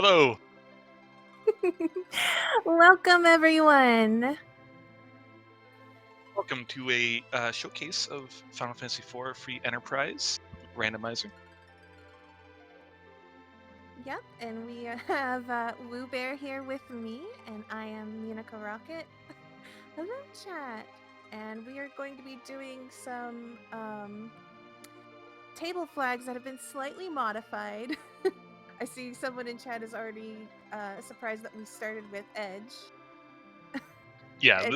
Hello. Welcome, everyone. Welcome to a showcase of Final Fantasy IV Free Enterprise Randomizer. Yep, and we have Woo Bear here with me, and I am Unico Rocket. Hello, chat. And we are going to be doing some table flags that have been slightly modified. I see someone in chat is already surprised that we started with Edge. Yeah,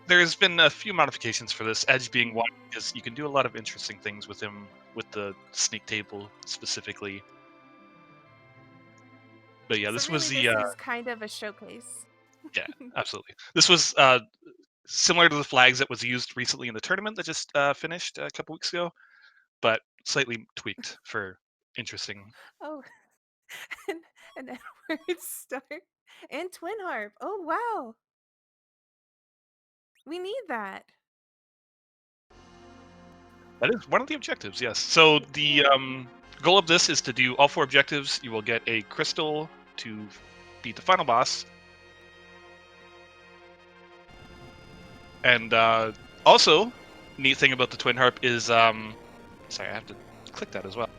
there's been a few modifications for this, Edge being one, because you can do a lot of interesting things with him, with the sneak table specifically. But yeah, So this really, was the... this is kind of a showcase. yeah, absolutely. This was similar to the flags that was used recently in the tournament that just finished a couple weeks ago, but slightly tweaked for interesting. Oh, and Edward Stark and Twin Harp. Oh, wow. We need that. That is one of the objectives, yes. So the goal of this is to do all 4 objectives. You will get a crystal to beat the final boss. And also, neat thing about the Twin Harp is... sorry, I have to click that as well.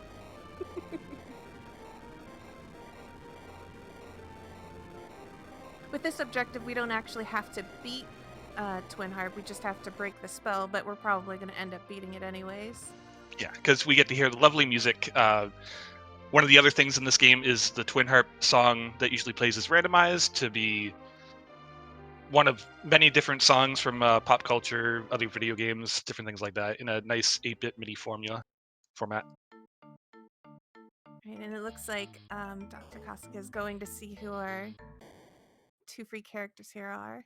With this objective, we don't actually have to beat Twin Harp. We just have to break the spell, but we're probably going to end up beating it anyways. Yeah, because we get to hear the lovely music. One of the other things in this game is the Twin Harp song that usually plays is randomized to be one of many different songs from pop culture, other video games, different things like that, in a nice 8-bit MIDI format. Right, and it looks like drcossack is going to see who our 2 free characters here are.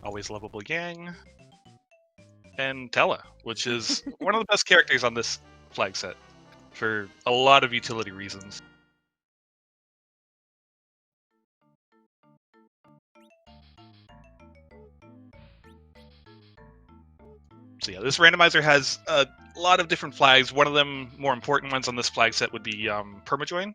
Always Lovable Yang, and Tella, which is one of the best characters on this flag set for a lot of utility reasons. So yeah, this randomizer has a lot of different flags. One of them, more important ones on this flag set, would be permajoin.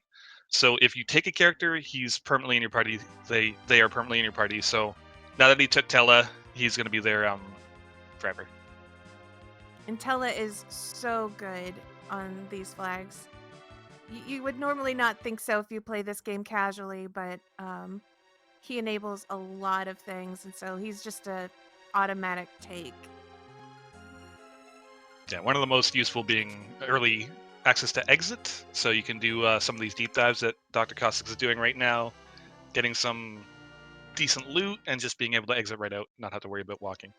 So if you take a character, he's permanently in your party. They are permanently in your party. So now that he took Tella, he's going to be there forever. And Tella is so good on these flags. You would normally not think so if you play this game casually, but he enables a lot of things, and so he's just a automatic take. Yeah, one of the most useful being early access to exit, so you can do some of these deep dives that drcossack is doing right now, getting some decent loot, and just being able to exit right out, not have to worry about walking.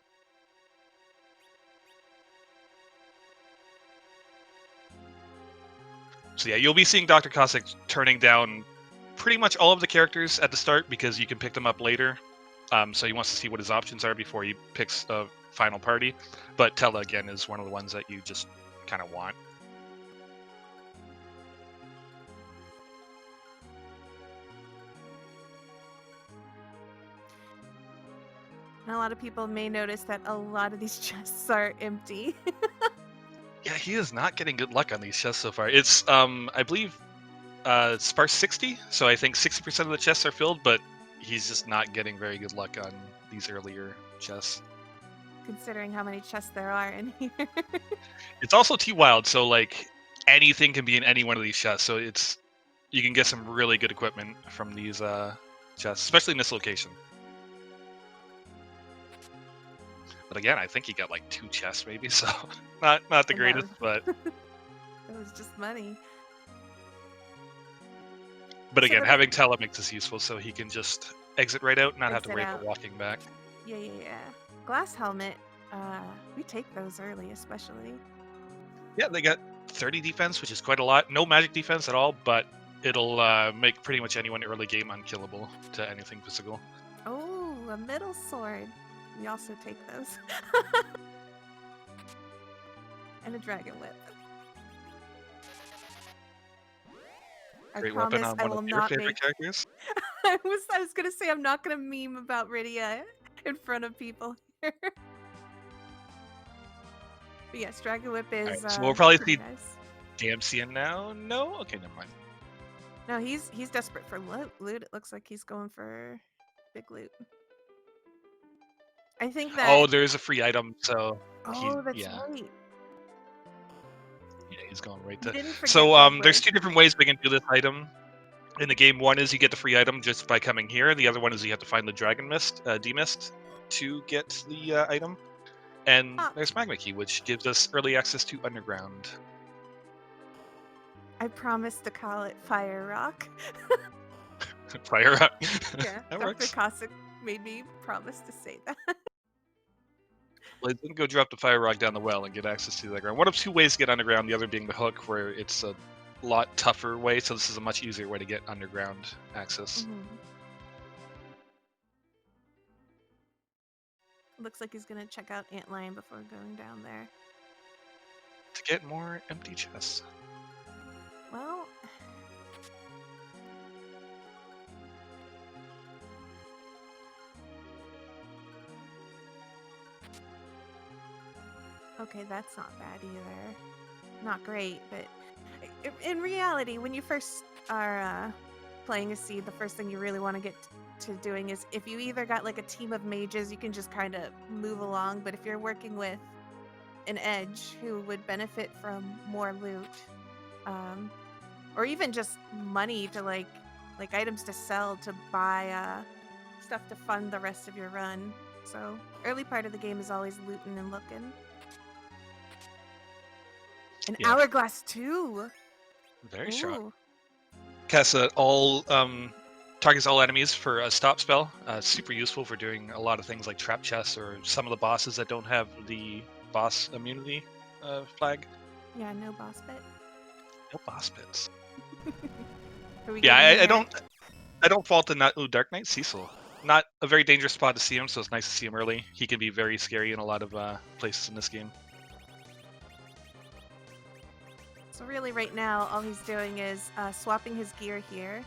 So yeah, you'll be seeing drcossack turning down pretty much all of the characters at the start because you can pick them up later. So he wants to see what his options are before he picks a final party. But Tella, again, is one of the ones that you just kind of want. And a lot of people may notice that a lot of these chests are empty. Yeah, he is not getting good luck on these chests so far. It's, I believe, sparse 60, so I think 60% of the chests are filled, but he's just not getting very good luck on these earlier chests. Considering how many chests there are in here. It's also T-Wild, so, like, anything can be in any one of these chests, so you can get some really good equipment from these chests, especially in this location. But again, I think he got like 2 chests maybe, so not the greatest, but it was just money. But again, having Tella makes this useful, so he can just exit right out, not have to worry about walking back. Yeah. Glass helmet, we take those early, especially. Yeah, they got 30 defense, which is quite a lot. No magic defense at all, but it'll make pretty much anyone early game unkillable to anything physical. Oh, a middle sword. We also take those. And a dragon whip. Great weapon on one of your favorite characters. I was gonna say I'm not gonna meme about Rydia in front of people here. But yes, dragon whip is. Right, so we'll probably see nice. DMC in now. No, okay, never mind. No, he's desperate for loot. It looks like he's going for big loot. I think that. Oh, there is a free item, so Oh, that's yeah. right. Yeah, he's going right You to. didn't forget So Big there's Wig. 2 different ways we can do this item in the game. One is you get the free item just by coming here. The other one is you have to find the Dragon Mist, D-Mist, to get the item. And there's Magma Key, which gives us early access to Underground. I promised to call it Fire Rock. Fire Rock. Yeah, That Dr. works. Cossack made me promise to say that. Well, then go drop the Fire Rock down the well and get access to the underground. One of 2 ways to get underground, the other being the hook, where it's a lot tougher way, so this is a much easier way to get underground access. Looks like he's gonna check out Antlion before going down there. To get more empty chests. Well, okay, that's not bad either. Not great, but in reality, when you first are playing a seed, the first thing you really want to get to doing is if you either got like a team of mages, you can just kind of move along. But if you're working with an edge who would benefit from more loot, or even just money to like items to sell to buy stuff to fund the rest of your run. So early part of the game is always looting and looking. An hourglass too. Very strong. Casts all targets all enemies for a stop spell. Super useful for doing a lot of things like trap chests or some of the bosses that don't have the boss immunity flag. Yeah, no boss bit. No boss bits. Yeah, I don't fault the Dark Knight Cecil. Not a very dangerous spot to see him, so it's nice to see him early. He can be very scary in a lot of places in this game. So really right now, all he's doing is swapping his gear here.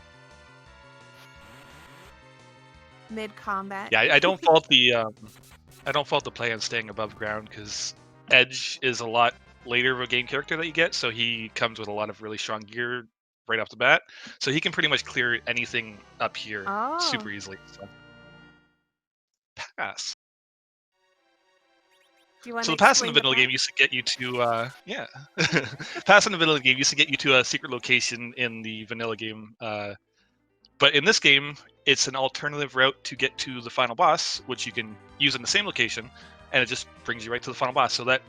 Mid-combat. Yeah, I don't fault the play on staying above ground, because Edge is a lot later of a game character that you get, so he comes with a lot of really strong gear right off the bat. So he can pretty much clear anything up here super easily. So. Pass. So the pass in the middle of the game used to get you to pass in the middle of the game used to get you to a secret location in the vanilla game, but in this game it's an alternative route to get to the final boss, which you can use in the same location, and it just brings you right to the final boss. So that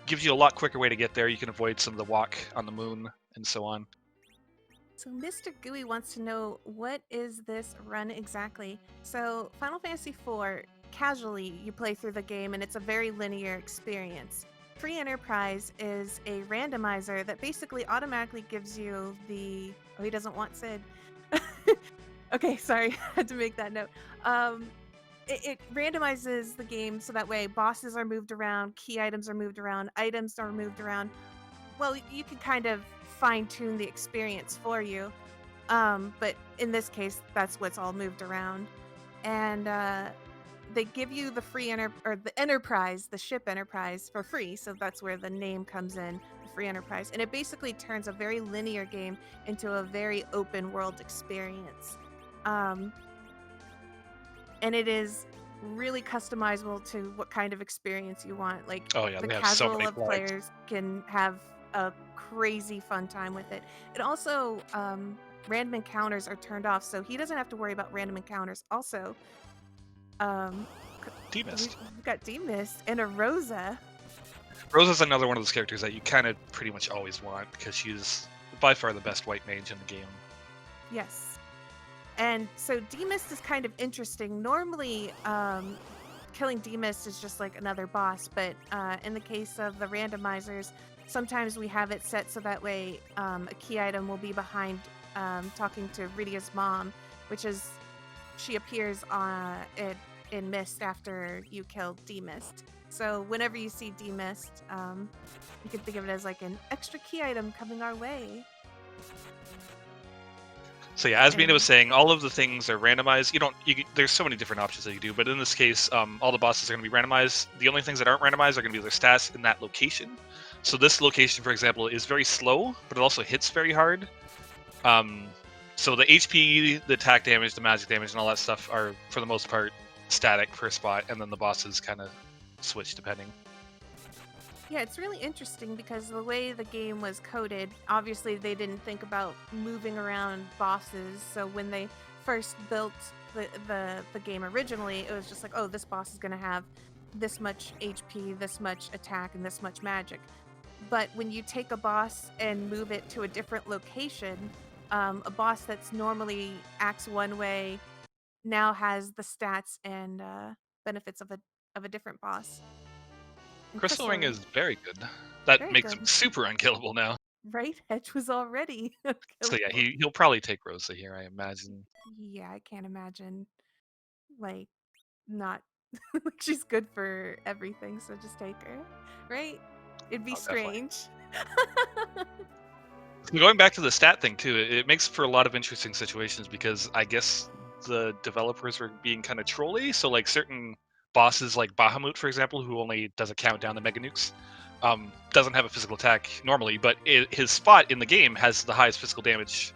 gives you a lot quicker way to get there. You can avoid some of the walk on the moon and so on. So Mr. Gooey wants to know, what is this run exactly? So Final Fantasy IV, casually you play through the game and it's a very linear experience. Free Enterprise is a randomizer that basically automatically gives you the... Oh, he doesn't want Sid. Okay, sorry, I had to make that note. It randomizes the game so that way bosses are moved around, key items are moved around, items are moved around. Well, you can kind of fine-tune the experience for you, but in this case, that's what's all moved around. And they give you the free the Enterprise, the ship Enterprise, for free. So that's where the name comes in, the free Enterprise. And it basically turns a very linear game into a very open world experience. And it is really customizable to what kind of experience you want. Like, the casual of players can have a crazy fun time with it. It also, random encounters are turned off, so he doesn't have to worry about random encounters. Also, D-Mist. We've got D-Mist and a Rosa. Rosa's another one of those characters that you kind of pretty much always want, because she's by far the best white mage in the game. Yes. And so D-Mist is kind of interesting. Normally, killing D-Mist is just like another boss, but in the case of the randomizers, sometimes we have it set so that way a key item will be behind talking to Rydia's mom, which is, she appears in Mist after you kill D-Mist. So whenever you see D-Mist, you can think of it as like an extra key item coming our way. So yeah, as Mina was saying, all of the things are randomized. There's so many different options that you do, but in this case, all the bosses are going to be randomized. The only things that aren't randomized are going to be their stats in that location. So this location, for example, is very slow, but it also hits very hard. So the HP, the attack damage, the magic damage, and all that stuff are, for the most part, static per spot, and then the bosses kind of switch depending. Yeah, it's really interesting because the way the game was coded, obviously they didn't think about moving around bosses. So when they first built the game originally, it was just like, oh, this boss is going to have this much HP, this much attack, and this much magic. But when you take a boss and move it to a different location, a boss that's normally acts one way now has the stats and benefits of a different boss. And Crystal Ring Crystal, is very good. That very makes him good. super unkillable now. Right? Hedge was already So yeah, unkillable. he'll probably take Rosa here, I imagine. Yeah, I can't imagine, like, not like she's good for everything, so just take her, right? It'd be Oh, definitely. strange. So going back to the stat thing too, it makes for a lot of interesting situations because I guess the developers were being kind of trolly. So like certain bosses, like Bahamut, for example, who only does a countdown to Mega Nukes, doesn't have a physical attack normally, but his spot in the game has the highest physical damage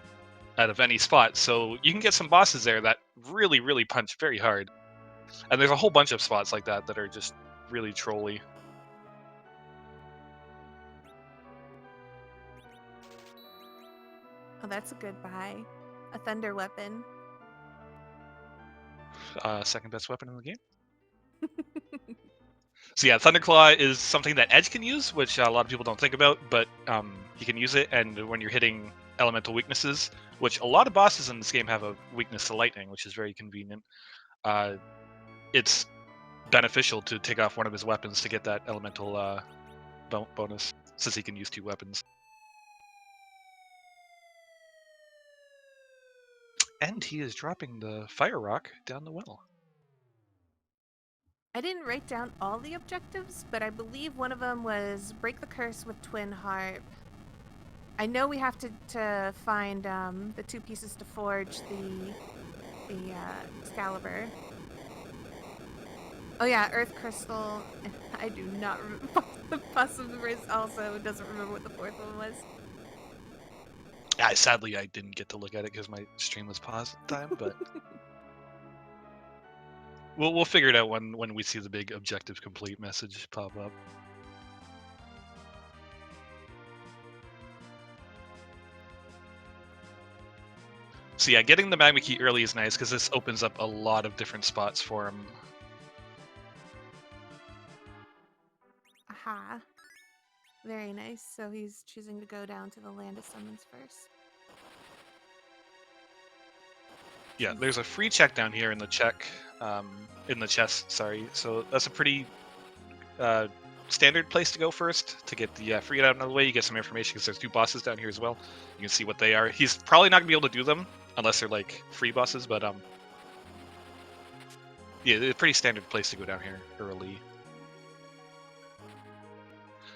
out of any spot. So you can get some bosses there that really, really punch very hard. And there's a whole bunch of spots like that that are just really trolly. Oh, that's a good buy. A thunder weapon. Second best weapon in the game. So yeah, Thunderclaw is something that Edge can use, which a lot of people don't think about, but he can use it, and when you're hitting elemental weaknesses, which a lot of bosses in this game have a weakness to lightning, which is very convenient, it's beneficial to take off one of his weapons to get that elemental bonus, since he can use 2 weapons. And he is dropping the fire rock down the well. I didn't write down all the objectives, but I believe one of them was break the curse with Twin Harp. I know we have to find the 2 pieces to forge the Excalibur. Oh yeah, Earth Crystal. I do not remember. Possible also doesn't remember what the 4th one was. Yeah, sadly, I didn't get to look at it because my stream was paused at the time, but we'll figure it out when we see the big objective complete message pop up. So yeah, getting the magma key early is nice because this opens up a lot of different spots for him. Aha. Very nice. So he's choosing to go down to the Land of Summons first. Yeah, there's a free check down here in the chest, sorry. So that's a pretty standard place to go first to get the free out of the way. You get some information because there's 2 bosses down here as well. You can see what they are. He's probably not gonna be able to do them unless they're like free bosses, but yeah, it's a pretty standard place to go down here early.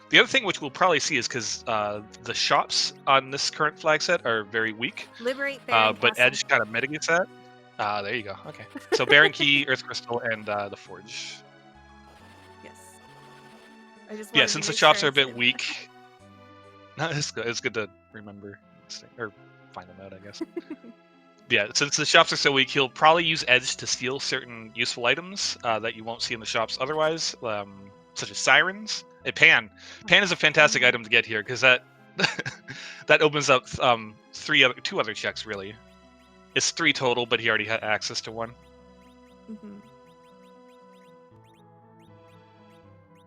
The other thing which we'll probably see is because the shops on this current flag set are very weak. Liberate Baron But Castle. Edge kind of mitigates that. There you go. Okay. So Baron Key, Earth Crystal, and the Forge. Yes. I just Yeah, wanted to since the make shops sure are a bit weak, it's good to remember or find them out, I guess. Yeah, since the shops are so weak, he'll probably use Edge to steal certain useful items that you won't see in the shops otherwise, such as sirens. Pan is a fantastic item to get here because that that opens up 2 other checks really. It's 3 total, but he already had access to 1. Mm-hmm.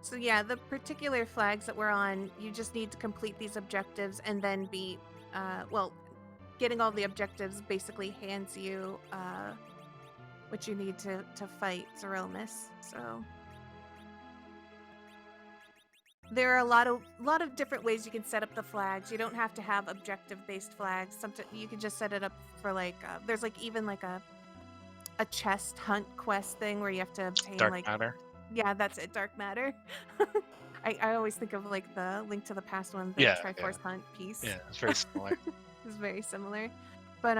So yeah, the particular flags that we're on, you just need to complete these objectives and then beat. Well, getting all the objectives basically hands you what you need to fight Zeromus. So there are a lot of different ways you can set up the flags. You don't have to have objective-based flags. Sometimes you can just set it up for like there's like even like a chest hunt quest thing where you have to obtain Dark Matter. Yeah, that's it, Dark Matter. I always think of like the Link to the Past one, the Triforce Hunt piece. Yeah, it's very similar. It's very similar. But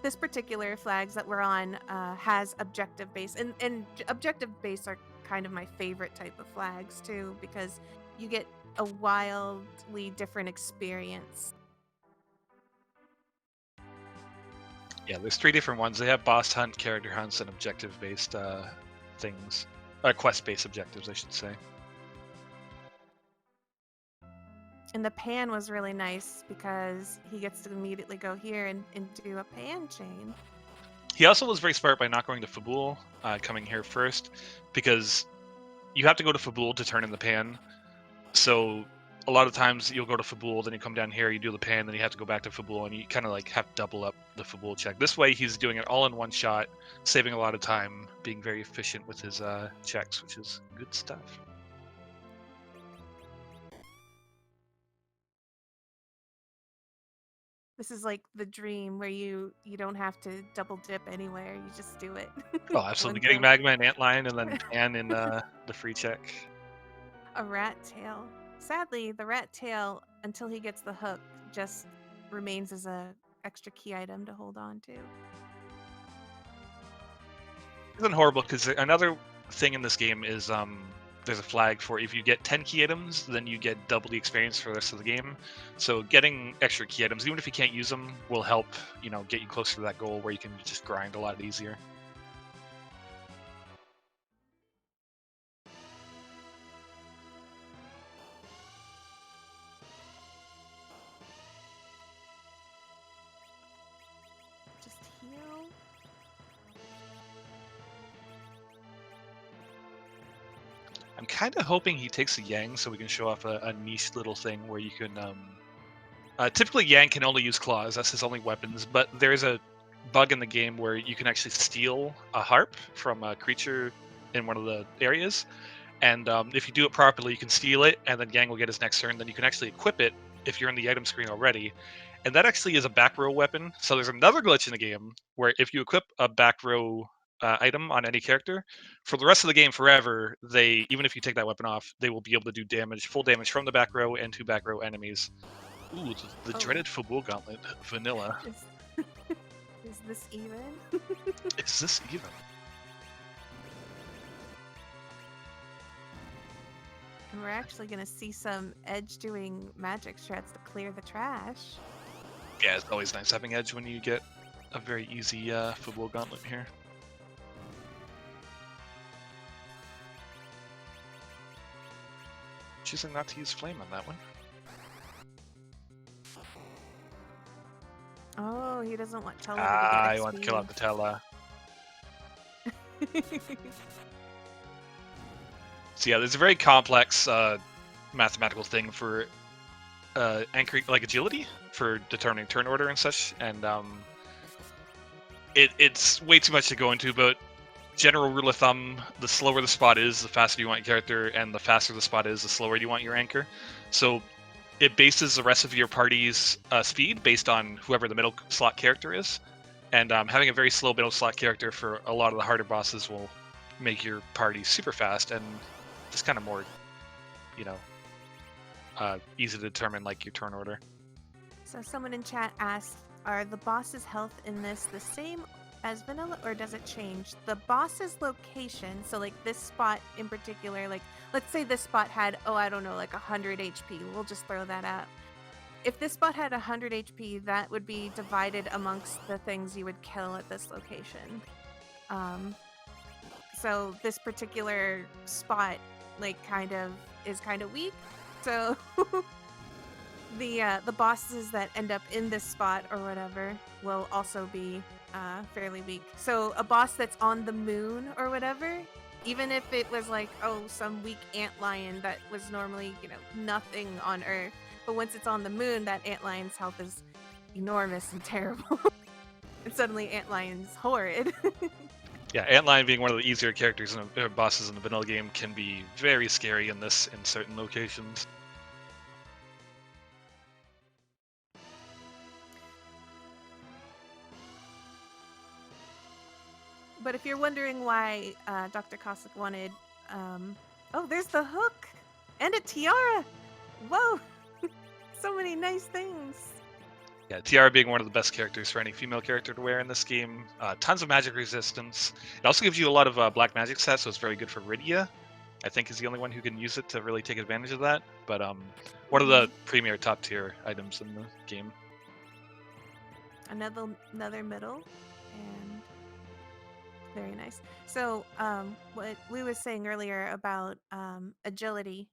this particular flags that we're on has objective base, and objective base are kind of my favorite type of flags too, because you get a wildly different experience. Yeah, there's 3 different ones. They have boss hunt, character hunts, and objective-based things. Quest-based objectives, I should say. And the pan was really nice because he gets to immediately go here and do a pan chain. He also was very smart by not going to Fabul, coming here first, because you have to go to Fabul to turn in the pan. So a lot of times you'll go to Fabul, then you come down here, you do the pan, then you have to go back to Fabul, and you kind of like have to double up the Fabul check. This way, he's doing it all in one shot, saving a lot of time, being very efficient with his checks, which is good stuff. This is like the dream where you don't have to double dip anywhere. You just do it. Oh, absolutely. One Getting go. Magma and Antlion, and then pan in the free check. A rat tail. Sadly, the rat tail, until he gets the hook, just remains as a extra key item to hold on to. Isn't horrible, because another thing in this game is there's a flag for if you get 10 key items, then you get double the experience for the rest of the game. So getting extra key items, even if you can't use them, will help, get you closer to that goal where you can just grind a lot easier. Just heal. I'm kind of hoping he takes a Yang so we can show off a niche little thing where you can... typically, Yang can only use claws. That's his only weapons. But there's a bug in the game where you can actually steal a harp from a creature in one of the areas. And if you do it properly, you can steal it, and then Yang will get his next turn. Then you can actually equip it if you're in the item screen already. And that actually is a back row weapon. So there's another glitch in the game where if you equip a back row item on any character, for the rest of the game forever, even if you take that weapon off, they will be able to do damage, full damage from the back row and to back row enemies. Ooh, the dreaded Fabul Gauntlet, vanilla. Is this even? Is this even? And we're actually going to see some Edge doing magic shreds to clear the trash. Yeah, it's always nice having Edge when you get a very easy Fabul Gauntlet here. Choosing not to use Flame on that one. Oh, he doesn't want Tella to get XP. I want to kill out the Tella. So yeah, there's a very complex mathematical thing for anchoring, like agility, for determining turn order and such, and it's way too much to go into, but general rule of thumb, the slower the spot is, the faster you want your character, and the faster the spot is, the slower you want your anchor. So it bases the rest of your party's speed based on whoever the middle slot character is. And having a very slow middle slot character for a lot of the harder bosses will make your party super fast and just kind of more, easy to determine, like, your turn order. So someone in chat asked, are the boss's health in this the same as vanilla, or does it change? The boss's location, so like this spot in particular, like let's say this spot had, I don't know, like 100 HP. We'll just throw that out. If this spot had 100 HP, that would be divided amongst the things you would kill at this location. So this particular spot, like, is kind of weak. So the bosses that end up in this spot or whatever will also be fairly weak. So a boss that's on the moon or whatever, even if it was like, some weak antlion that was normally, nothing on Earth, but once it's on the moon, that antlion's health is enormous and terrible. And suddenly antlion's horrid. Yeah, Antlion being one of the easier characters and bosses in the vanilla game can be very scary in certain locations. But if you're wondering why Dr. Cossack wanted... there's the hook! And a tiara! Whoa! So many nice things! Yeah, Tiara being one of the best characters for any female character to wear in this game. Tons of magic resistance. It also gives you a lot of black magic stats, so it's very good for Rydia. I think is the only one who can use it to really take advantage of that. But one of the premier top tier items in the game. Another middle, and very nice. So, what we were saying earlier about agility.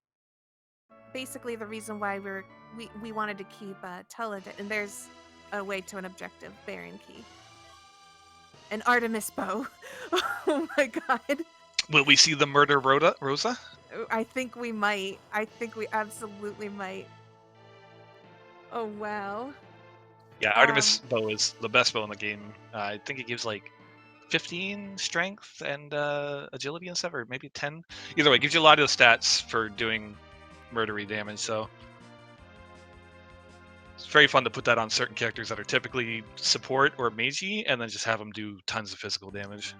Basically, the reason why we wanted to keep Tulla, and there's a way to an objective, Baron Key, an Artemis bow. Oh my god! Will we see the murder Rosa? I think we might. I think we absolutely might. Oh wow! Yeah, Artemis bow is the best bow in the game. I think it gives like 15 strength and agility and stuff, or maybe 10. Either way, it gives you a lot of the stats for doing murdery damage. So it's very fun to put that on certain characters that are typically support or magey, and then just have them do tons of physical damage.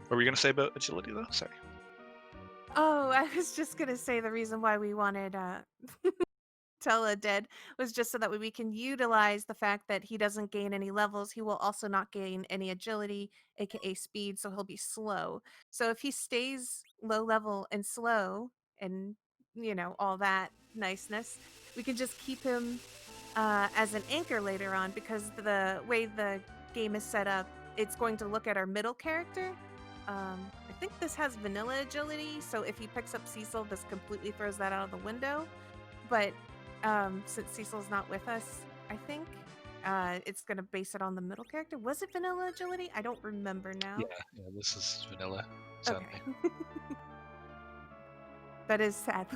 What were you gonna say about agility though? Sorry. Oh, I was just gonna say the reason why we wanted Tella dead was just so that we can utilize the fact that he doesn't gain any levels. He will also not gain any agility, aka speed, so he'll be slow. So if he stays low level and slow and all that niceness, we can just keep him as an anchor later on, because the way the game is set up, it's going to look at our middle character. I think this has vanilla agility, so if he picks up Cecil, this completely throws that out of the window. But since Cecil's not with us, I think it's going to base it on the middle character. Was it vanilla agility? I don't remember now. Yeah, this is vanilla. Sadly. Okay. That is sad.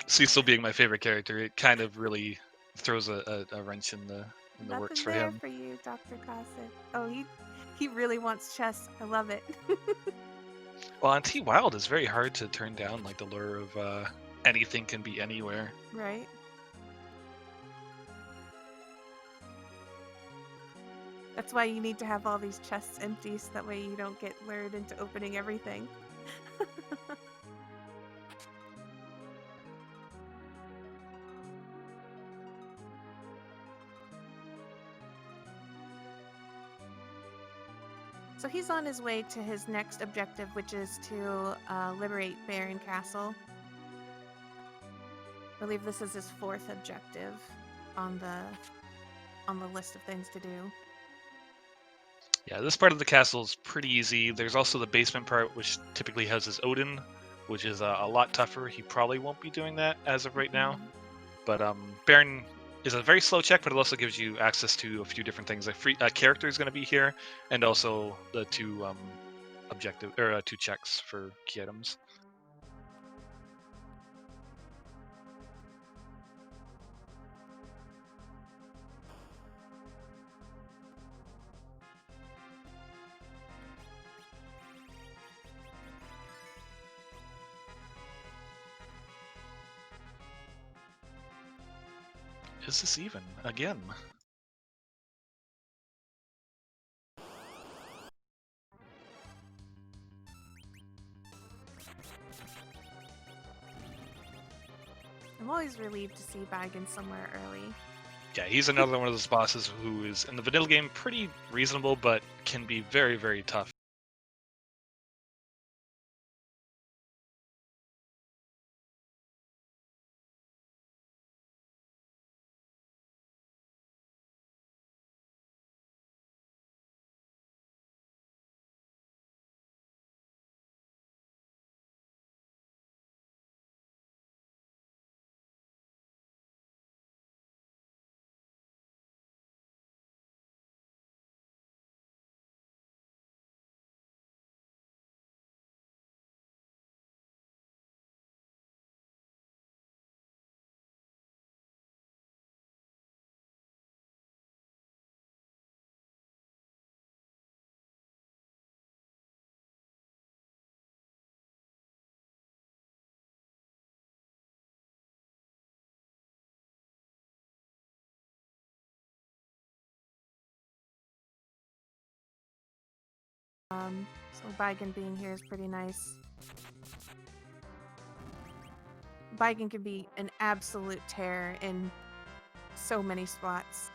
Cecil being my favorite character, it kind of really throws a wrench in the works for him. For you, Dr. Cossack. Oh, he really wants chess. I love it. Well, on T Wild, it's very hard to turn down like the lure of anything can be anywhere. Right. That's why you need to have all these chests empty, so that way you don't get lured into opening everything. So he's on his way to his next objective, which is to liberate Baron Castle. I believe this is his 4th objective on the list of things to do. Yeah, this part of the castle is pretty easy. There's also the basement part, which typically houses Odin, which is a lot tougher. He probably won't be doing that as of right now. But Baron is a very slow check, but it also gives you access to a few different things. A character is going to be here, and also the 2 2 checks for key items. Is this even? Again? I'm always relieved to see Bagan somewhere early. Yeah, he's another one of those bosses who is, in the vanilla game, pretty reasonable, but can be very, very tough. So Bagan being here is pretty nice. Bagan can be an absolute terror in so many spots.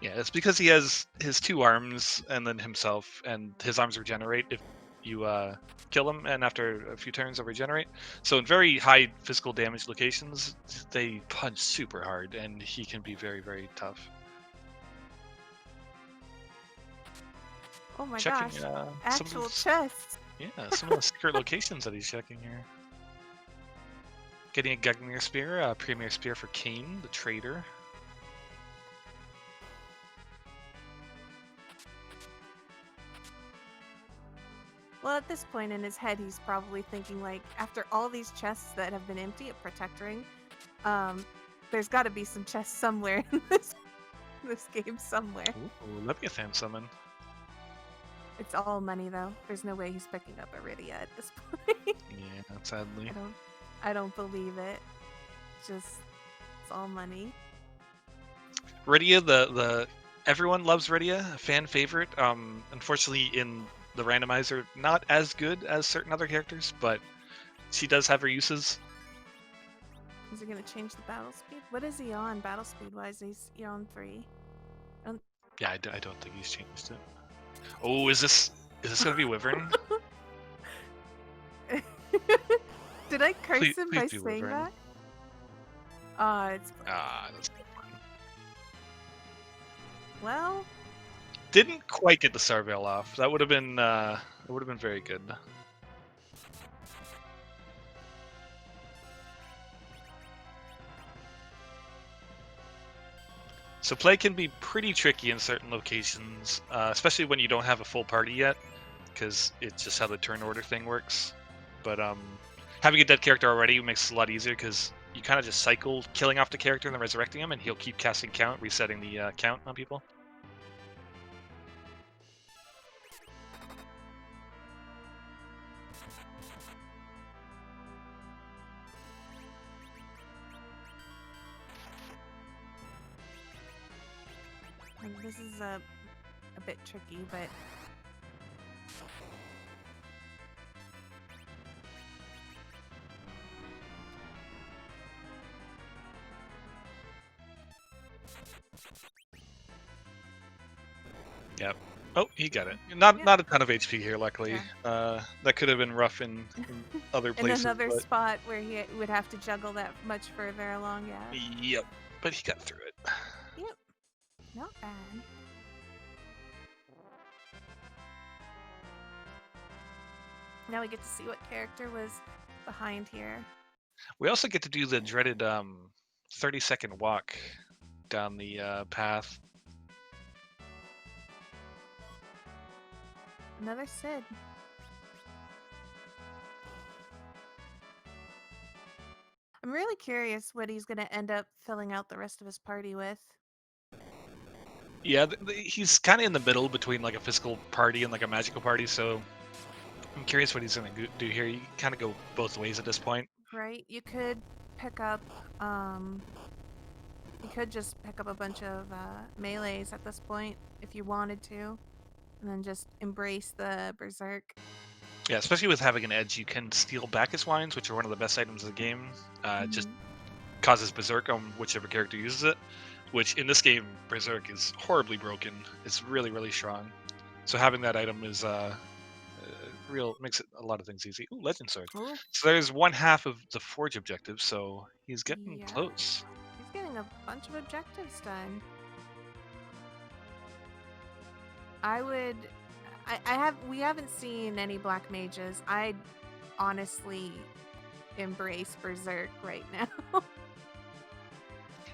Yeah, it's because he has his 2 arms and then himself, and his arms regenerate if you kill them, and after a few turns, they'll regenerate. So in very high physical damage locations, they punch super hard, and he can be very, very tough. Oh my Checking gosh. some Actual of the, chests. yeah, some of the secret locations that he's checking here. Getting a Gegnir Spear, a Premier Spear for Kane, the trader. Well, at this point in his head, he's probably thinking, like, after all these chests that have been empty at Protect Ring, there's got to be some chests somewhere in this game somewhere. Ooh, Leviathan summon. It's all money, though. There's no way he's picking up Iridia at this point. Yeah, sadly. I don't believe it. It's all money. Rydia, the everyone loves Rydia, a fan favorite. Unfortunately, in the randomizer, not as good as certain other characters, but she does have her uses. Is he gonna change the battle speed? What is he on battle speed wise? He's on 3. Yeah, I don't think he's changed it. Oh, is this gonna be Wyvern? Did I curse him by be saying Wyvern. that? It's That's good one. well. Didn't quite get the Sarvale off. That would have been very good. So play can be pretty tricky in certain locations, especially when you don't have a full party yet, because it's just how the turn order thing works. But having a dead character already makes it a lot easier, because you kind of just cycle killing off the character and then resurrecting him, and he'll keep casting count, resetting the count on people. This is a bit tricky, but Yep. Oh, he got it. Not a ton of HP here, luckily. Yeah. That could have been rough in other places. In another spot where he would have to juggle that much further along, yeah. Yep. But he got through it. Yep. Not bad. Now we get to see what character was behind here. We also get to do the dreaded 30-second walk down the path. Another Sid. I'm really curious what he's going to end up filling out the rest of his party with. Yeah, he's kind of in the middle between like a physical party and like a magical party, so I'm curious what he's going to do here. You kind of go both ways at this point. Right? You could pick up, you could just pick up a bunch of melees at this point if you wanted to, and then just embrace the Berserk. Yeah, especially with having an edge, you can steal Bacchus Wines, which are one of the best items of the game. Just causes Berserk on whichever character uses it, which in this game, Berserk is horribly broken. It's really, really strong. So having that item is makes it a lot of things easy. Ooh, Legend Sword. Ooh. So there's one half of the Forge objective, so he's getting close. He's getting a bunch of objectives done. We haven't seen any black mages. I'd honestly embrace Berserk right now.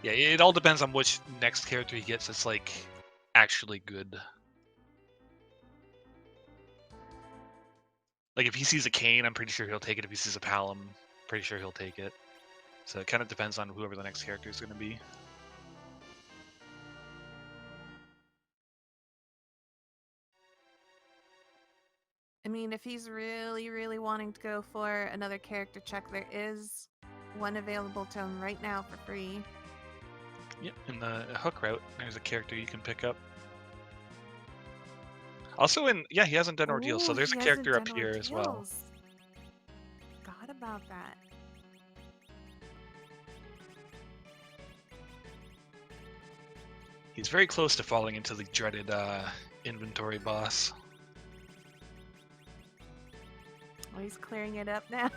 Yeah, it all depends on which next character he gets that's like actually good. Like if he sees a Kane, I'm pretty sure he'll take it. If he sees a Palom, pretty sure he'll take it. So it kind of depends on whoever the next character is going to be. I mean, if he's really, really wanting to go for another character check, there is one available to him right now for free. Yep, in the hook route, there's a character you can pick up. Also he hasn't done Ordeal, so there's a character up here as well. Forgot about that. He's very close to falling into the dreaded inventory boss. Oh, he's clearing it up now.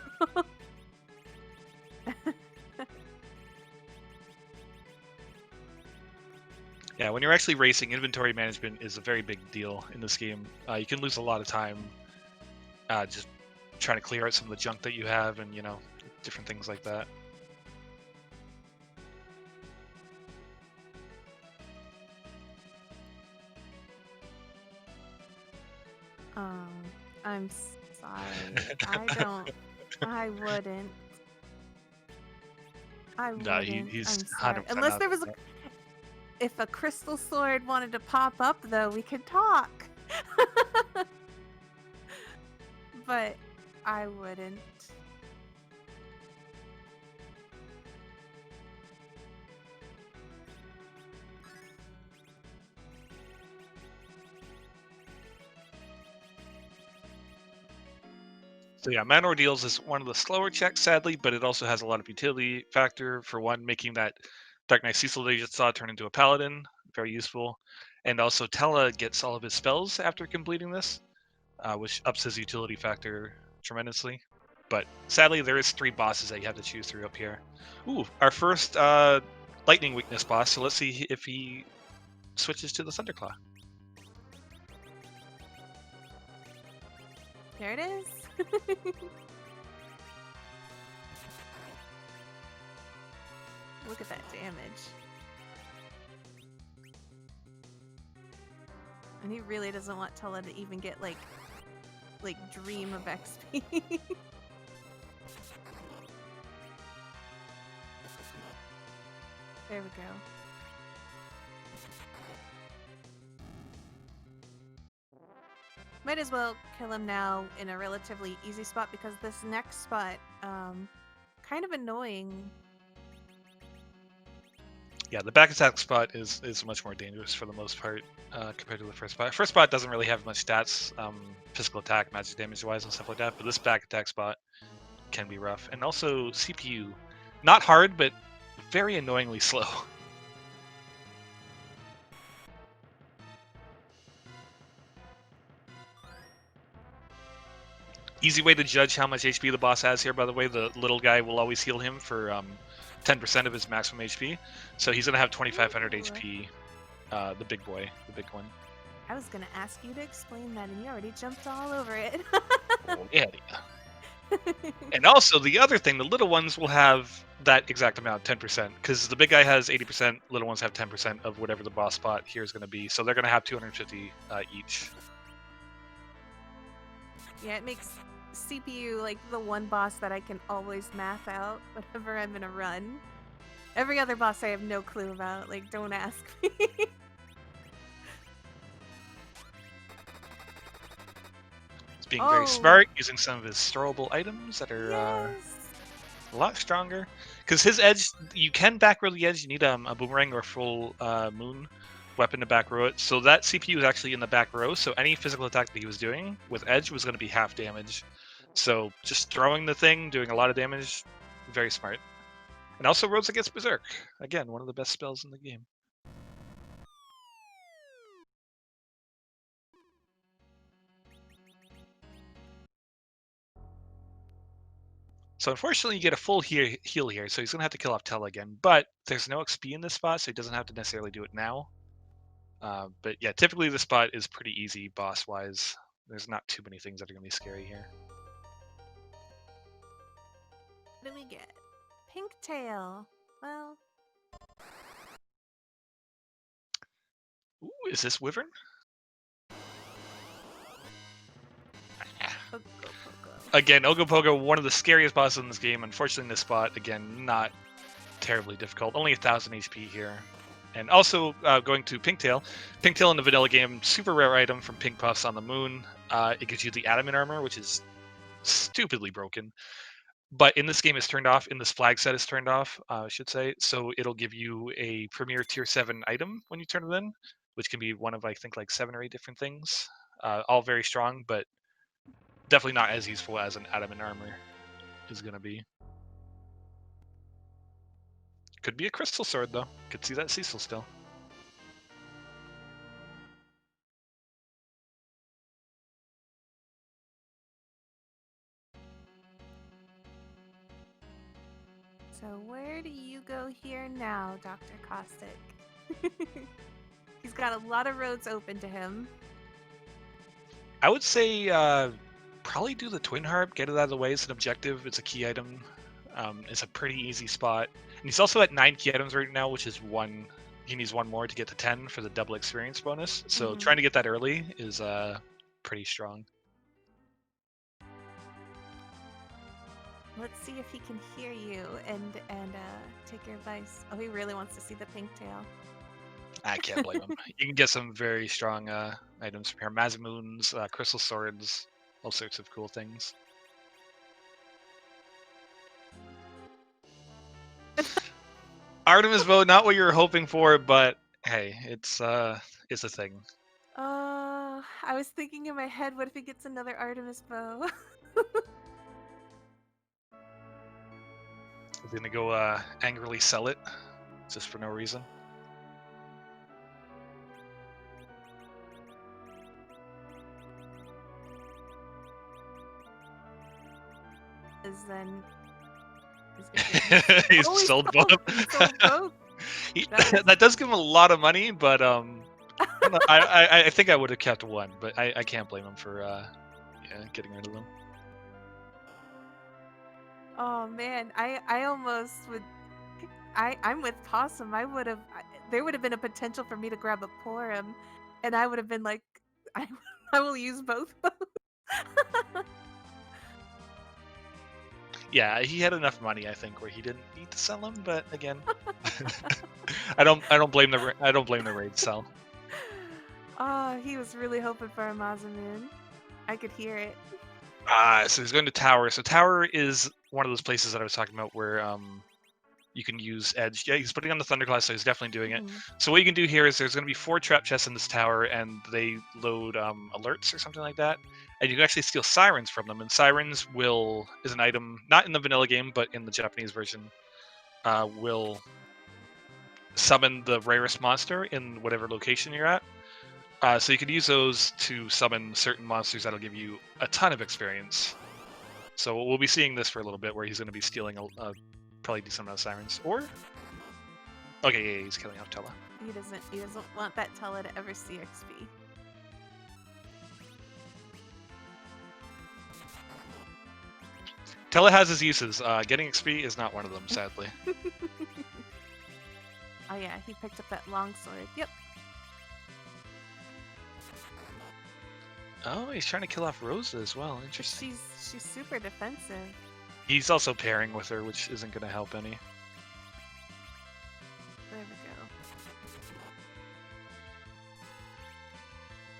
Yeah, when you're actually racing, inventory management is a very big deal in this game. You can lose a lot of time just trying to clear out some of the junk that you have and, different things like that. I'm sorry. I wouldn't. No, he's I'm 100% sorry. Unless there was if a crystal sword wanted to pop up, though, we could talk. But I wouldn't. So yeah, Man Ordeals is one of the slower checks, sadly, but it also has a lot of utility factor. For one, making that Dark Knight Cecil that you just saw turn into a paladin, very useful. And also Tella gets all of his spells after completing this, which ups his utility factor tremendously. But sadly, there is 3 bosses that you have to choose through up here. Ooh, our first lightning weakness boss. So let's see if he switches to the Thunderclaw. There it is. Look at that damage. And he really doesn't want Tella to even get like dream of XP. There we go. Might as well kill him now in a relatively easy spot because this next spot, kind of annoying. Yeah, the back attack spot is much more dangerous for the most part compared to the first spot. First spot doesn't really have much stats, physical attack, magic damage wise, and stuff like that. But this back attack spot can be rough, and also CPU, not hard, but very annoyingly slow. Easy way to judge how much HP the boss has here, by the way, the little guy will always heal him for 10% of his maximum HP. So he's going to have 2,500 HP, the big boy, the big one. I was going to ask you to explain that, and you already jumped all over it. Oh, yeah. And also, the other thing, the little ones will have that exact amount, 10%, because the big guy has 80%, little ones have 10% of whatever the boss spot here is going to be. So they're going to have 250 each. Yeah, it makes CPU like the one boss that I can always math out whenever I'm in a run. Every other boss I have no clue about, like, don't ask me. He's being very smart, using some of his throwable items that are a lot stronger. Because his edge, you can back row the edge, you need a boomerang or full moon weapon to back row it. So that CPU is actually in the back row, so any physical attack that he was doing with edge was going to be half damage. So just throwing the thing, doing a lot of damage, very smart. And also Rhodes against Berserk. Again, one of the best spells in the game. So unfortunately, you get a full heal here, so he's going to have to kill off Tella again. But there's no XP in this spot, so he doesn't have to necessarily do it now. But yeah, typically this spot is pretty easy boss-wise. There's not too many things that are going to be scary here. What do we get? Pink tail. Well. Ooh, is this Wyvern? Again, Ogopogo, one of the scariest bosses in this game. Unfortunately, in this spot, again, not terribly difficult. Only 1,000 HP here. And also, going to Pinktail. Pinktail in the vanilla game, super rare item from Pink Puffs on the Moon. It gives you the Adamant armor, which is stupidly broken. But in this game, it's turned off. In this flag set, it's turned off, I should say. So it'll give you a premier tier 7 item when you turn it in, which can be one of, I think, like 7 or 8 different things. All very strong, but definitely not as useful as an Adamant armor is going to be. Could be a crystal sword, though. Could see that Cecil still. So where do you go here now, Dr. Caustic? He's got a lot of roads open to him. I would say probably do the twin harp, get it out of the way. It's an objective. It's a key item. It's a pretty easy spot. And he's also at 9 key items right now, which is 1. He needs 1 more to get to 10 for the double experience bonus. So trying to get that early is pretty strong. Let's see if he can hear you and take your advice. Oh, he really wants to see the pink tail. I can't blame him. You can get some very strong items from here. Mazamoons, crystal swords, all sorts of cool things. Artemis bow, not what you were hoping for, but hey, it's a thing. I was thinking in my head, what if he gets another Artemis bow? He's gonna go angrily sell it, just for no reason. Then he's sold both. That does give him a lot of money, but I think I would have kept 1, but I can't blame him for getting rid of them. Oh man, I almost would. I'm with Possum. There would have been a potential for me to grab a Porum, and I would have been like, I will use both. Yeah, he had enough money, I think, where he didn't need to sell them. But again, I don't blame the raid sell. Oh, he was really hoping for a Mazamoon. I could hear it. So he's going to tower. So tower is one of those places that I was talking about where you can use edge. Yeah, he's putting on the thunderclass, so he's definitely doing it. So what you can do here is there's going to be 4 trap chests in this tower, and they load alerts or something like that. And you can actually steal sirens from them. And sirens is an item not in the vanilla game, but in the Japanese version, will summon the rarest monster in whatever location you're at. So you can use those to summon certain monsters that'll give you a ton of experience. So we'll be seeing this for a little bit, where he's going to be stealing a probably decent amount of sirens. Or okay, yeah, he's killing off Tella. He doesn't want that Tella to ever see XP. Tella has his uses. Getting XP is not one of them, sadly. Oh yeah, he picked up that longsword. Yep. Oh, he's trying to kill off Rosa as well. Interesting. She's super defensive. He's also pairing with her, which isn't going to help any. There we go.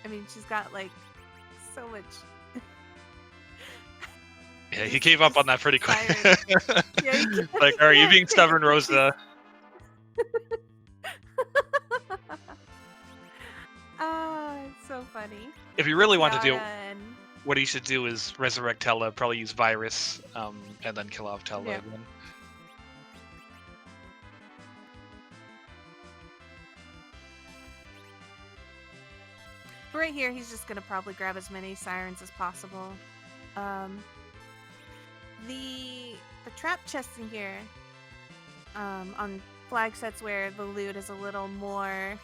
I mean, she's got like so much. Yeah, he gave up on that pretty quick. Yeah, like, are you being stubborn, Rosa? It's so funny. If you really want to do, what he should do is resurrect Tella, probably use Virus, and then kill off Tella again. Right here, he's just gonna probably grab as many sirens as possible. The trap chests in here, on flag sets where the loot is a little more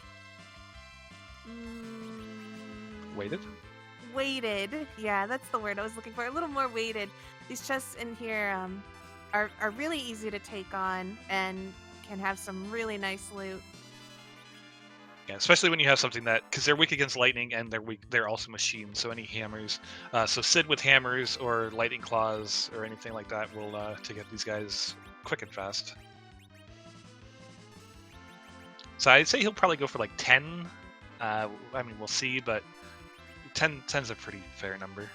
weighted. Yeah, that's the word I was looking for. A little more weighted. These chests in here are really easy to take on and can have some really nice loot. Yeah, especially when you have something that, because they're weak against lightning and they're also machines, so any hammers. So Sid with hammers or lightning claws or anything like that will to get these guys quick and fast. So I'd say he'll probably go for like 10. I mean, we'll see, but 10's a pretty fair number.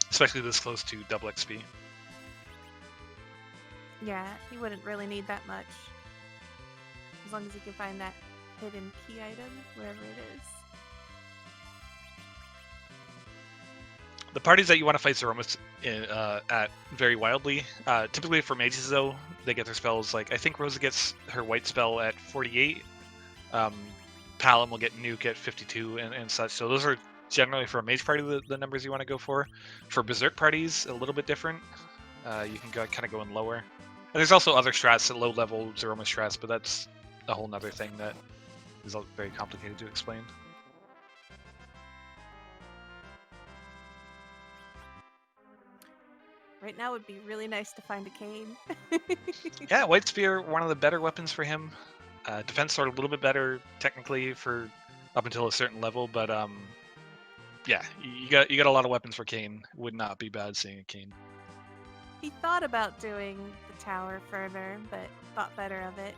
Especially this close to double XP. Yeah, he wouldn't really need that much. As long as he can find that hidden key item, wherever it is. The parties that you want to fight Zeromus at very wildly. Typically for mages, though, they get their spells, like, I think Rosa gets her white spell at 48. Palom will get Nuke at 52 and such. So those are generally for a mage party the numbers you want to go for. For berserk parties, a little bit different. you can go kind of go in lower. And there's also other strats at low level, Zeroma strats, but that's a whole nother thing that is very complicated to explain. Right now would be really nice to find a cane. Yeah, White Spear, one of the better weapons for him. Defense sword a little bit better technically for up until a certain level, but yeah, you got a lot of weapons for Kane. Would not be bad seeing a Kane. He thought about doing the tower further, but thought better of it.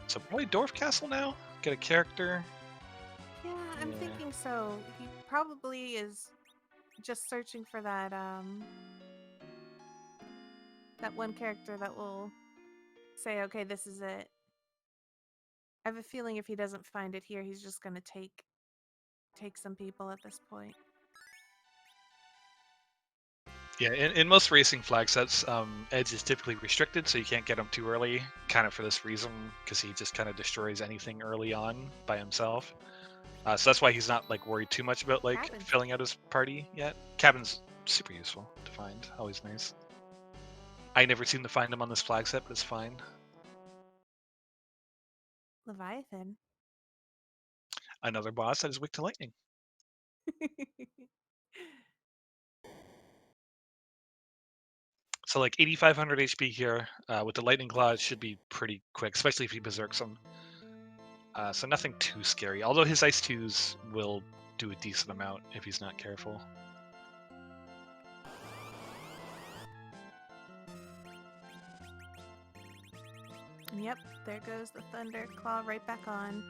So probably Dwarf Castle now? Get a character? Yeah, I'm thinking so. He probably is just searching for that that one character that will say, okay, this is it. I have a feeling if he doesn't find it here, he's just gonna take some people at this point. Yeah, in most racing flag sets, Edge is typically restricted, so you can't get him too early, kind of for this reason, because he just kind of destroys anything early on by himself. So that's why he's not like worried too much about like Cabin. filling out his party yet. Cabin's super useful to find, always nice. I never seem to find him on this flag set, but it's fine. Leviathan. Another boss that is weak to lightning. So like 8,500 HP here with the lightning claw, it should be pretty quick, especially if he berserks him. So nothing too scary, although his Ice 2s will do a decent amount if he's not careful. Yep, there goes the Thunder Claw right back on.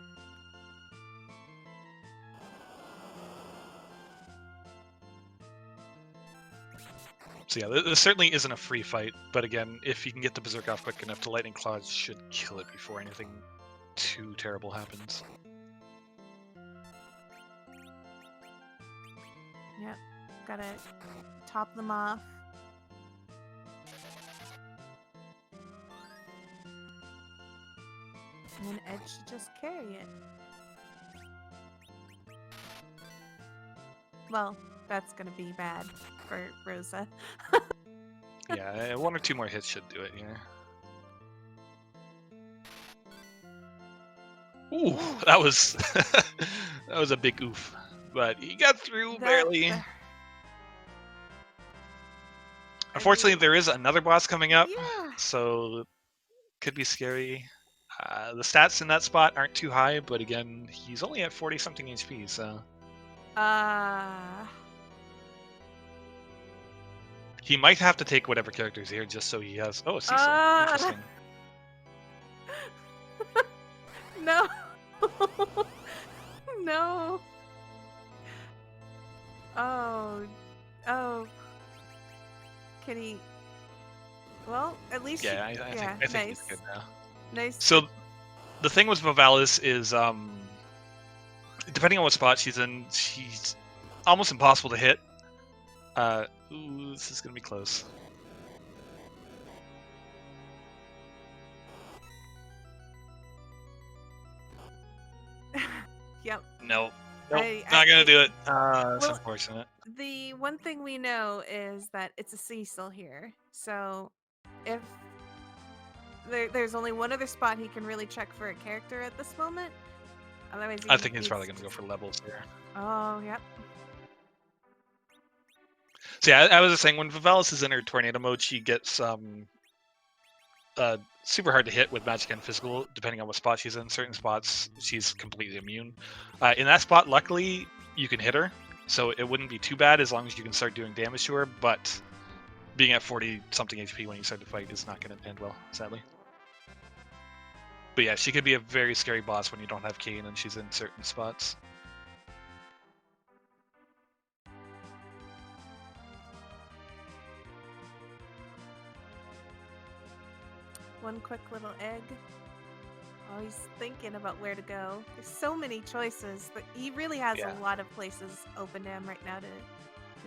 So yeah, this certainly isn't a free fight, but again, if you can get the Berserk off quick enough, the Lightning Claws should kill it before anything too terrible happens. Yep, gotta top them off. And then Edge should just carry it. Well, that's gonna be bad for Rosa. Yeah, one or two more hits should do it here. Ooh, that was that was a big oof, but he got through barely. Unfortunately, there is another boss coming up, so could be scary. The stats in that spot aren't too high, but again, he's only at 40-something HP, so... He might have to take whatever character's here just so he has... Oh, Cecil. Interesting. No! No! Oh. Can he... Well, at least... Yeah, I think nice. he's good now. Nice. So, the thing with Vivalis is, depending on what spot she's in, she's almost impossible to hit. Ooh, this is gonna be close. Yep. Nope, not gonna do it. It's well, unfortunate. The one thing we know is that it's a Cecil here, so if there's only one other spot he can really check for a character at this moment. Otherwise, I think he's probably gonna go for levels here. Oh, yep. So yeah, I was just saying, when Vivalis is in her tornado mode, she gets super hard to hit with magic and physical, depending on what spot she's in. Certain spots, she's completely immune. In that spot, luckily, you can hit her, so it wouldn't be too bad as long as you can start doing damage to her, but being at 40-something HP when you start to fight is not going to end well, sadly. But yeah, she could be a very scary boss when you don't have Kane and she's in certain spots. One quick little egg. Oh, he's thinking about where to go. There's so many choices, but he really has a lot of places open to him right now to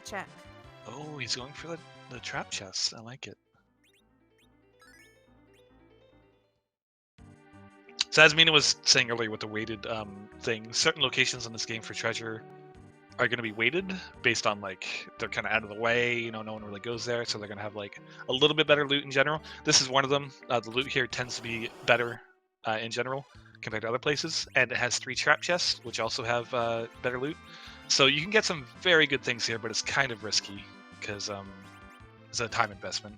check. Oh, he's going for the trap chest. I like it. So as Mina was saying earlier with the weighted thing, certain locations in this game for treasure are going to be weighted based on like they're kind of out of the way, you know, no one really goes there, so they're going to have like a little bit better loot in general. This is one of them. The loot here tends to be better in general compared to other places, and it has 3 trap chests, which also have better loot. So you can get some very good things here, but it's kind of risky because it's a time investment.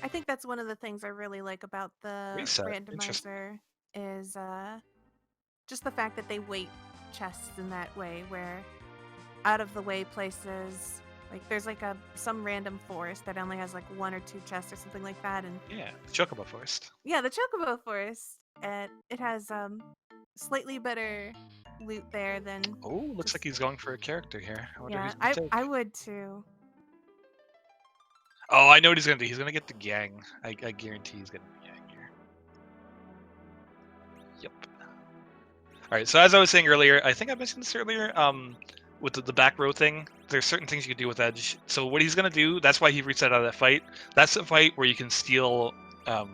I think that's one of the things I really like about the Reset. randomizer is just the fact that they weight chests in that way, where out of the way places, like there's like some random forest that only has like 1 or 2 chests or something like that, and Yeah, the Chocobo Forest. yeah, the Chocobo Forest, and it has slightly better loot there than. Oh, looks like he's going for a character here. I wonder Yeah, who's gonna take. I would too. Oh, I know what he's gonna do. He's gonna get the gang. I guarantee he's getting the gang here. Yep. All right. So as I was saying earlier, I think I mentioned this earlier. With the back row thing, there's certain things you can do with Edge. So what he's gonna do, that's why he reset out of that fight. That's a fight where you can steal a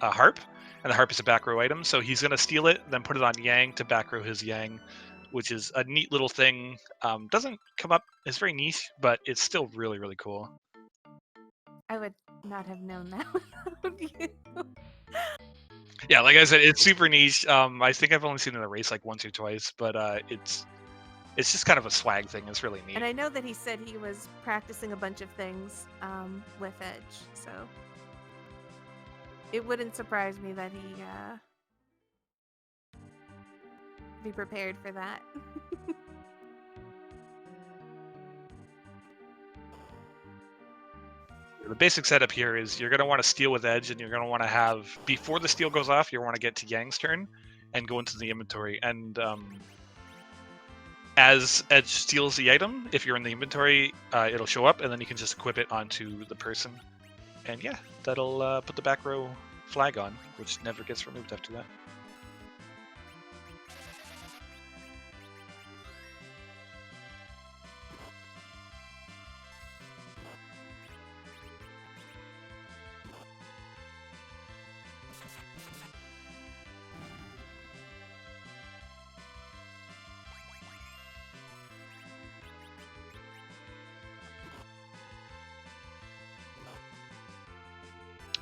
harp, and the harp is a back row item. So he's gonna steal it, then put it on Yang to back row his Yang, which is a neat little thing. Doesn't come up. It's very niche, but it's still really, really cool. I would not have known that without you. Yeah, like I said, it's super niche. I think I've only seen it in a race like once or twice, but it's just kind of a swag thing. It's really neat. And I know that he said he was practicing a bunch of things with Edge, so it wouldn't surprise me that he be prepared for that. The basic setup here is you're going to want to steal with Edge, and you're going to want to have, before the steal goes off, you want to get to Yang's turn and go into the inventory. And as Edge steals the item, if you're in the inventory, it'll show up, and then you can just equip it onto the person. And yeah, that'll put the back row flag on, which never gets removed after that.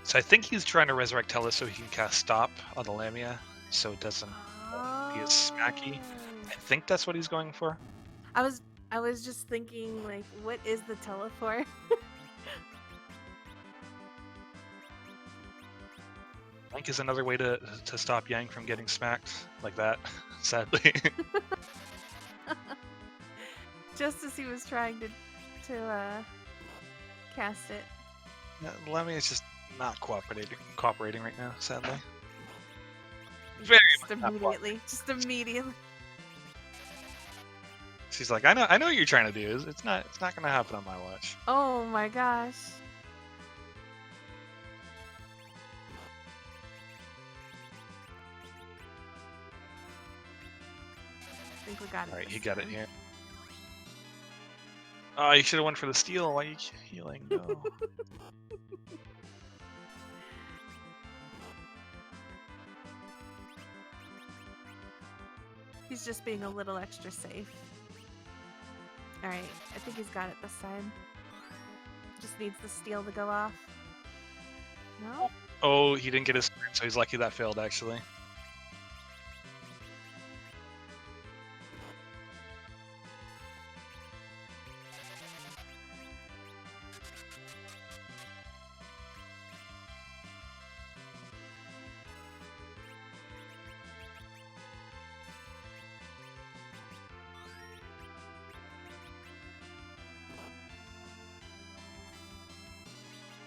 So I think he's trying to resurrect Tella so he can cast Stop on the Lamia, so it doesn't be as smacky. I think that's what he's going for. I was just thinking, like, what is the teleport? Link is another way to stop Yang from getting smacked like that, sadly. Just as he was trying to cast it. Yeah, Lamia is just not cooperating right now, sadly. Very Just immediately. She's like, I know what you're trying to do. It's not gonna happen on my watch. Oh my gosh. I think we got it. Alright, he got it here. Oh, you should have went for the steal. Why are you healing? No. He's just being a little extra safe. Alright, I think he's got it this time. Just needs the steal to go off. No? Oh, he didn't get his turn, so he's lucky that failed, actually.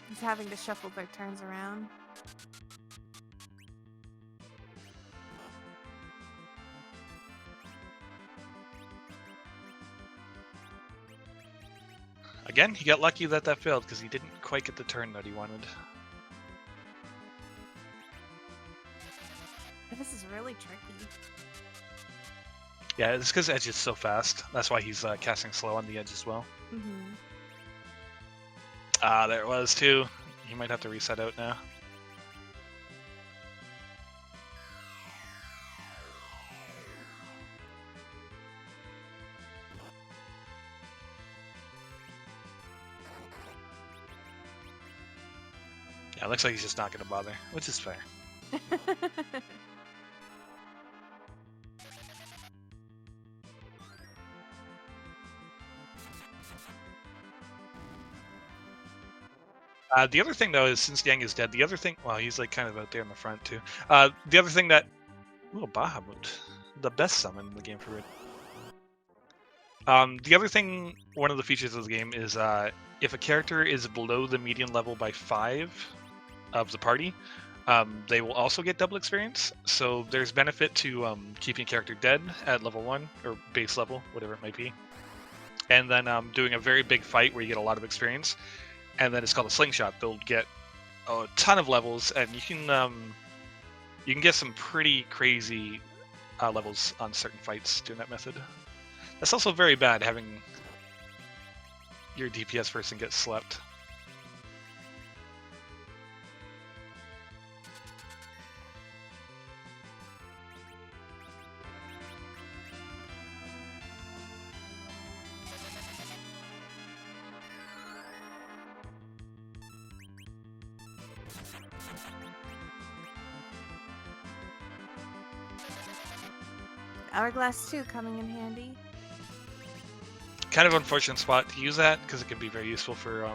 He's having to shuffle their turns around. Again, he got lucky that failed because he didn't quite get the turn that he wanted. This is really tricky. Yeah, it's because Edge is so fast. That's why he's casting slow on the Edge as well. Mm-hmm. Ah, there it was too. He might have to reset out now. Yeah, it looks like he's just not going to bother, which is fair. The other thing, though, is since Yang is dead, the other thing... Well, he's like kind of out there in the front, too. The other thing that... Ooh, Bahamut. The best summon in the game for it. The other thing, one of the features of the game is if a character is below the median level by 5 of the party, they will also get double experience. So there's benefit to keeping a character dead at level 1, or base level, whatever it might be. And then doing a very big fight where you get a lot of experience. And then it's called a slingshot. They'll get a ton of levels, and you can get some pretty crazy levels on certain fights doing that method. That's also very bad, having your DPS person get slept. Hourglass 2 coming in handy. Kind of unfortunate spot to use that, because it can be very useful for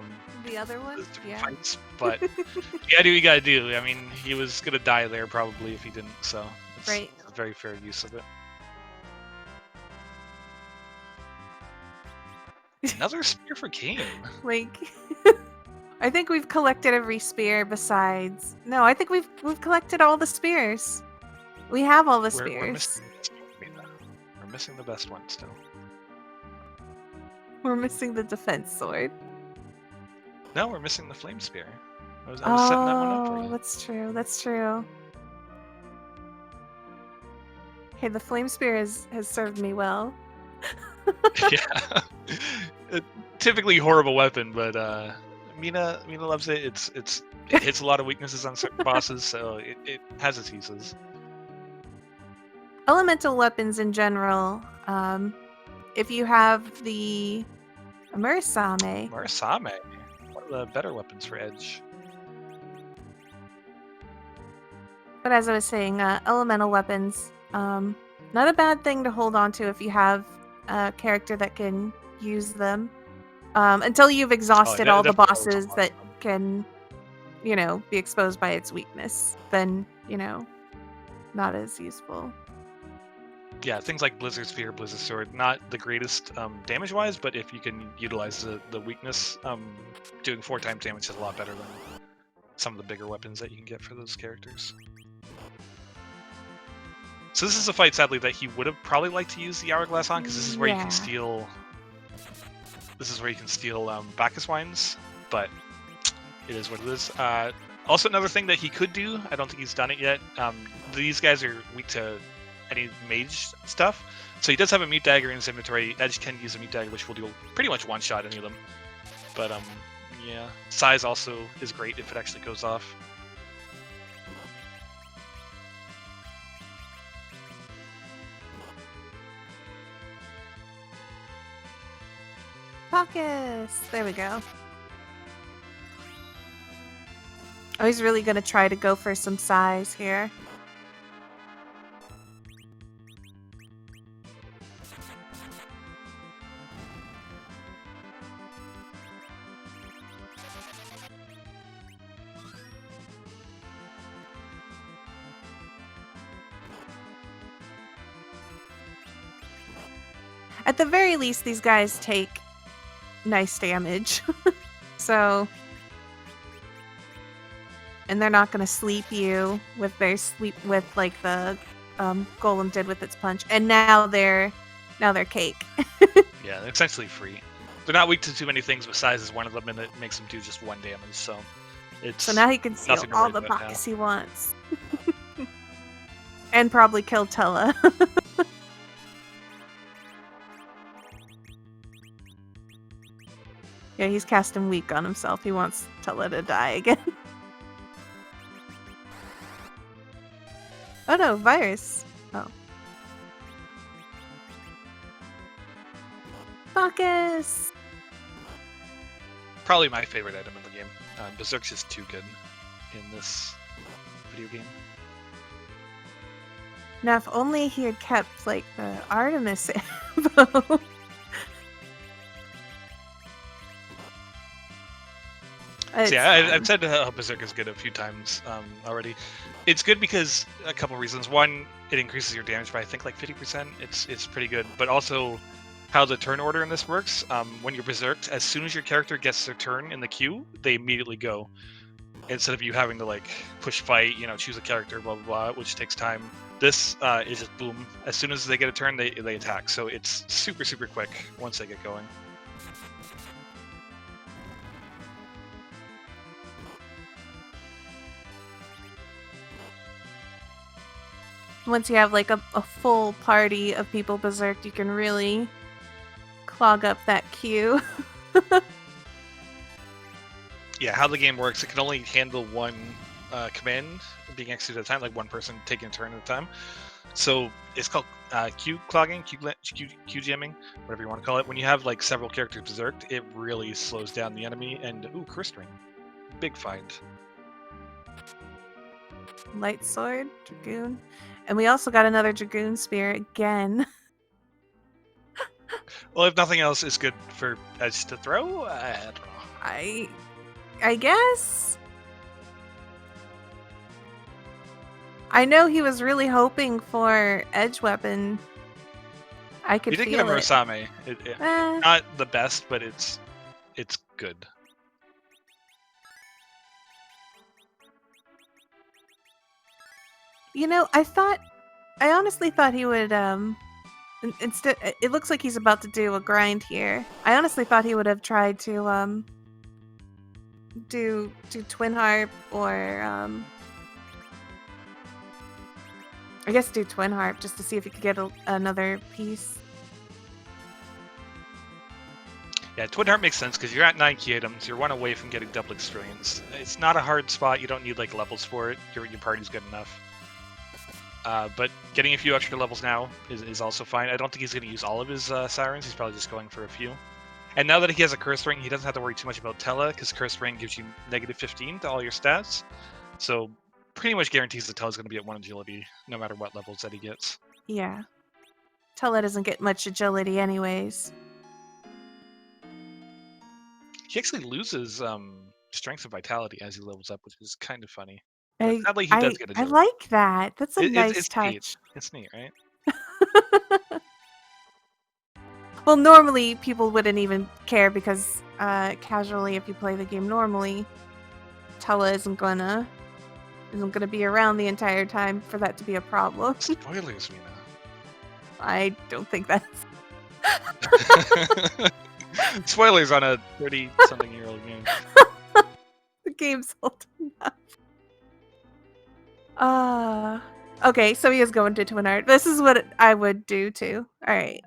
The other one? Yeah. fights. But you gotta do what you gotta do. I mean, he was gonna die there probably if he didn't, so it's Right. a very fair use of it. Another spear for Kane. Like, I think we've collected every spear besides... No, I think we've collected all the spears. We have all the spears. We're missing the best one still. We're missing the defense sword. No, we're missing the flame spear. I was setting that one up for you. That's true. That's true. Hey, the flame spear has served me well. Yeah. A typically horrible weapon, but Mina loves it. It hits a lot of weaknesses on certain bosses, so it has its uses. Elemental weapons in general, if you have the Murasame. Murasame, one of the better weapons for Edge. But as I was saying, elemental weapons, not a bad thing to hold on to if you have a character that can use them. Until you've exhausted all the bosses that can, be exposed by its weakness, then, not as useful. Yeah, things like Blizzard Sphere, Blizzard Sword, not the greatest damage-wise, but if you can utilize the weakness, doing 4 times damage is a lot better than some of the bigger weapons that you can get for those characters. So this is a fight, sadly, that he would have probably liked to use the Hourglass on, because this is where you can steal... This is where you can steal Bacchus Wines, but it is what it is. Also, another thing that he could do, I don't think he's done it yet, these guys are weak to any mage stuff, so he does have a Mute Dagger in his inventory. Edge can use a Mute Dagger, which will do pretty much one-shot any of them. But, yeah. Size also is great if it actually goes off. Bacchus! There we go. Oh, he's really going to try to go for some size here. At the very least, these guys take nice damage. So, and they're not going to sleep you with their like the golem did with its punch. And now they're cake. Yeah, they're essentially free. They're not weak to too many things, but size is one of them, and it makes them do just 1 damage. So it's so now he can steal all the Bacchus he wants, and probably kill Tella. Yeah, he's casting weak on himself. He wants Tella to die again. Oh no, virus. Oh. Focus! Probably my favorite item in the game. Berserk's just too good in this video game. Now, if only he had kept, like, the Artemis ammo. So yeah, I've said how Berserk is good a few times already. It's good because a couple reasons. One, it increases your damage by I think like 50%. It's pretty good. But also, how the turn order in this works. When you're Berserked, as soon as your character gets their turn in the queue, they immediately go. Instead of you having to like push fight, choose a character, blah blah blah, which takes time. This is just boom. As soon as they get a turn, they attack. So it's super quick once they get going. Once you have like a full party of people berserked, you can really clog up that queue. Yeah, how the game works, it can only handle one command being executed at a time, like one person taking a turn at a time. So it's called queue clogging, queue jamming, whatever you want to call it. When you have like several characters berserked, it really slows down the enemy. And ooh, curse ring, big find. Light sword, dragoon, and we also got another dragoon spear again. Well, if nothing else, it's good for Edge to throw. I don't know. I guess. I know he was really hoping for edge weapon. I could feel it. You did get a Murasame. Not the best, but it's good. I honestly thought he would instead. It looks like he's about to do a grind here. I honestly thought he would have tried to do twin harp or I guess do twin harp just to see if he could get another piece. Yeah, twin harp makes sense because you're at 9 key items. You're one away from getting double experience. It's not a hard spot. You don't need like levels for it. Your party's good enough. But getting a few extra levels now is also fine. I don't think he's going to use all of his sirens. He's probably just going for a few. And now that he has a curse ring, he doesn't have to worry too much about Tella because curse ring gives you -15 to all your stats. So pretty much guarantees that Tella's going to be at 1 agility no matter what levels that he gets. Yeah. Tella doesn't get much agility anyways. He actually loses strength and vitality as he levels up, which is kind of funny. Sadly, he does get agility. I like that. That's a nice touch. Neat. It's neat, right? Well, normally people wouldn't even care because casually, if you play the game normally, Tella isn't gonna be around the entire time for that to be a problem. Spoilers, Mina. I don't think that's spoilers on a 30-something-year-old game. The game's old enough. Okay, so he is going to twin art. This is what I would do too. All right.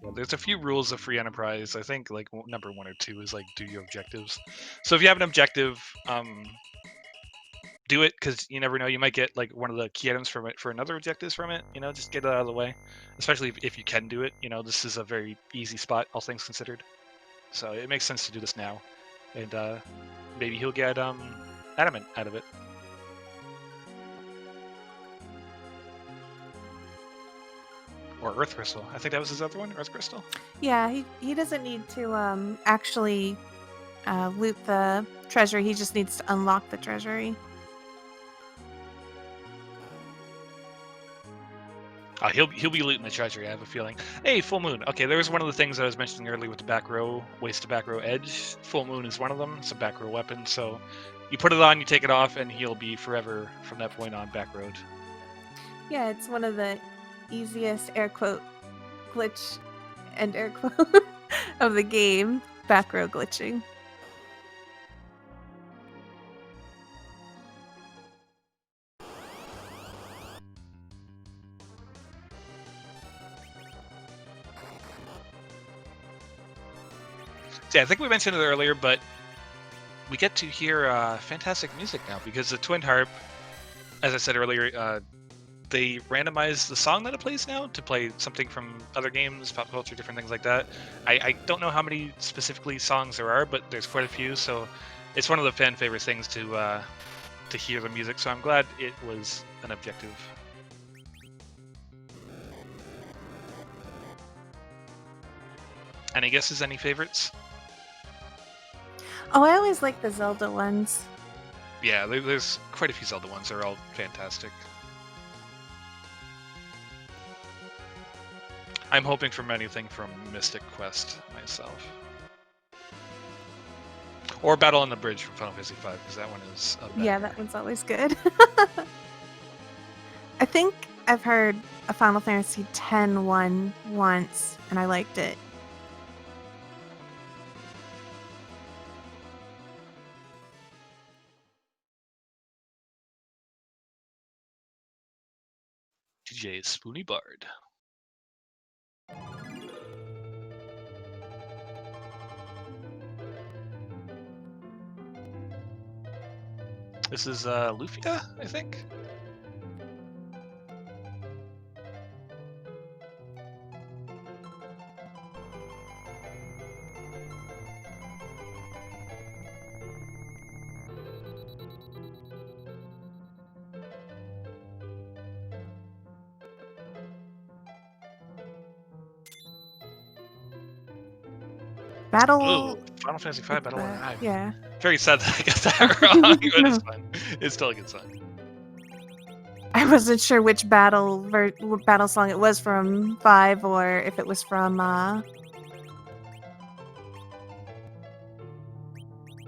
Yeah, there's a few rules of free enterprise. I think like number 1 or 2 is like do your objectives. So if you have an objective, do it because you never know. You might get like one of the key items from it for another objectives from it. Just get it out of the way. Especially if you can do it. This is a very easy spot, all things considered. So it makes sense to do this now, and maybe he'll get adamant out of it. Or Earth Crystal. I think that was his other one, Earth Crystal. Yeah, he doesn't need to actually loot the treasury. He just needs to unlock the treasury. He'll be looting the treasury, I have a feeling. Hey, full moon. Okay, there was one of the things I was mentioning earlier with the back row, waist to back row edge. Full moon is one of them. It's a back row weapon, so you put it on, you take it off, and he'll be forever from that point on back road. Yeah, it's one of the easiest air quote glitch and air quote of the game, back row glitching. So yeah, I think we mentioned it earlier, but we get to hear fantastic music now because the Twin Harp, as I said earlier, they randomize the song that it plays now to play something from other games, pop culture, different things like that. I don't know how many specifically songs there are, but there's quite a few, so it's one of the fan favorite things to hear the music. So I'm glad it was an objective. Any guesses? Any favorites? Oh, I always like the Zelda ones. Yeah, there's quite a few Zelda ones. They're all fantastic. I'm hoping for anything from Mystic Quest myself. Or Battle on the Bridge from Final Fantasy V, because that one is a banger. Yeah, that one's always good. I think I've heard a Final Fantasy X one once, and I liked it. DJ Spoony Bard. This is Lufia, I think. Battle. Ooh, Final Fantasy V Battle on Eye. Yeah. Very sad that I got that wrong, but it's fine. It's still a good song. I wasn't sure which battle song it was from 5 or if it was from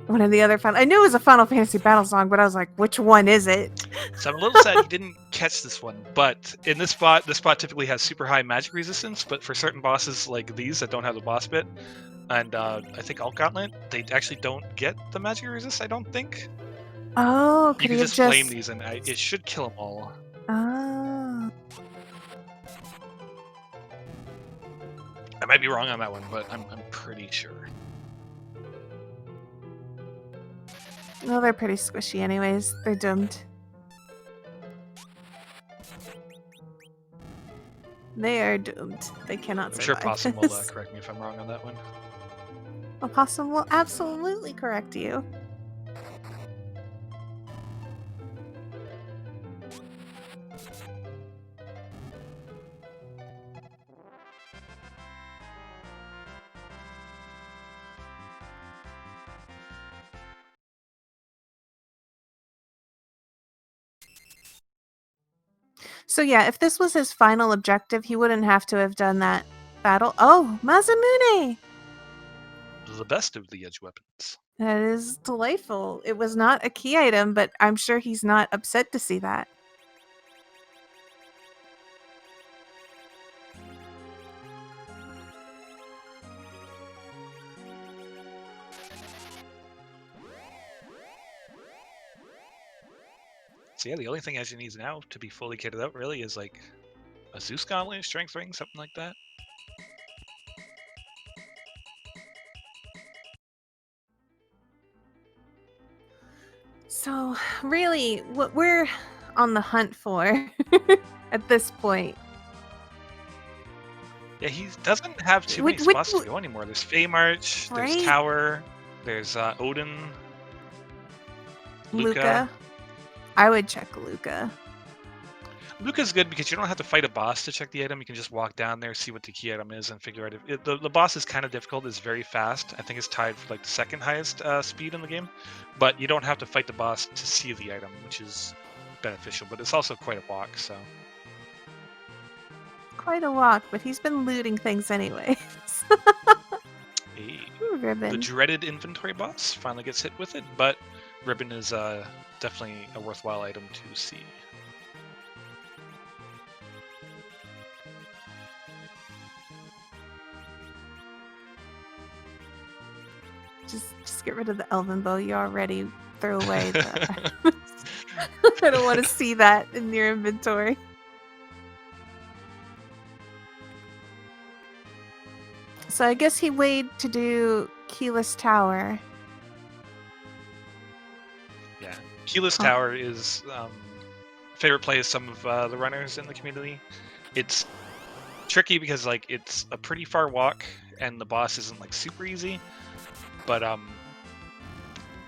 one of the other I knew it was a Final Fantasy battle song, but I was like, which one is it? So I'm a little sad you didn't catch this one, but in this spot typically has super high magic resistance, but for certain bosses like these that don't have the boss bit, and I think Alt Gauntlet, they actually don't get the magic resist, I don't think. Oh, you can just flame these and it should kill them all. Oh. I might be wrong on that one, but I'm pretty sure. Well, they're pretty squishy anyways. They're doomed. They are doomed. They cannot survive. I'm sure Possum will correct me if I'm wrong on that one. Well, Possum will absolutely correct you. So yeah, if this was his final objective, he wouldn't have to have done that battle. Oh, Masamune! The best of the edge weapons. That is delightful. It was not a key item, but I'm sure he's not upset to see that. So yeah, the only thing Edge needs now to be fully kitted out really is like a Zeus Gauntlet, Strength Ring, something like that. So really, what we're on the hunt for at this point. Yeah, he doesn't have too many spots to go anymore. There's Fey March, right? There's Tower, there's Odin, Luca. I would check Luca. Luca's good because you don't have to fight a boss to check the item. You can just walk down there, see what the key item is, and figure out if the boss is kind of difficult. It's very fast. I think it's tied for like the second highest speed in the game, but you don't have to fight the boss to see the item, which is beneficial. But it's also quite a walk. So quite a walk, but he's been looting things anyways. Hey. Ooh, Ribbon. The dreaded inventory boss finally gets hit with it, but Ribbon is definitely a worthwhile item to see. Just get rid of the elven bow. You already threw away the... I don't want to see that in your inventory. So I guess he waited to do Keyless Tower. Yeah, Keyless Tower is favorite play of some of the runners in the community. It's tricky because like it's a pretty far walk and the boss isn't like super easy, but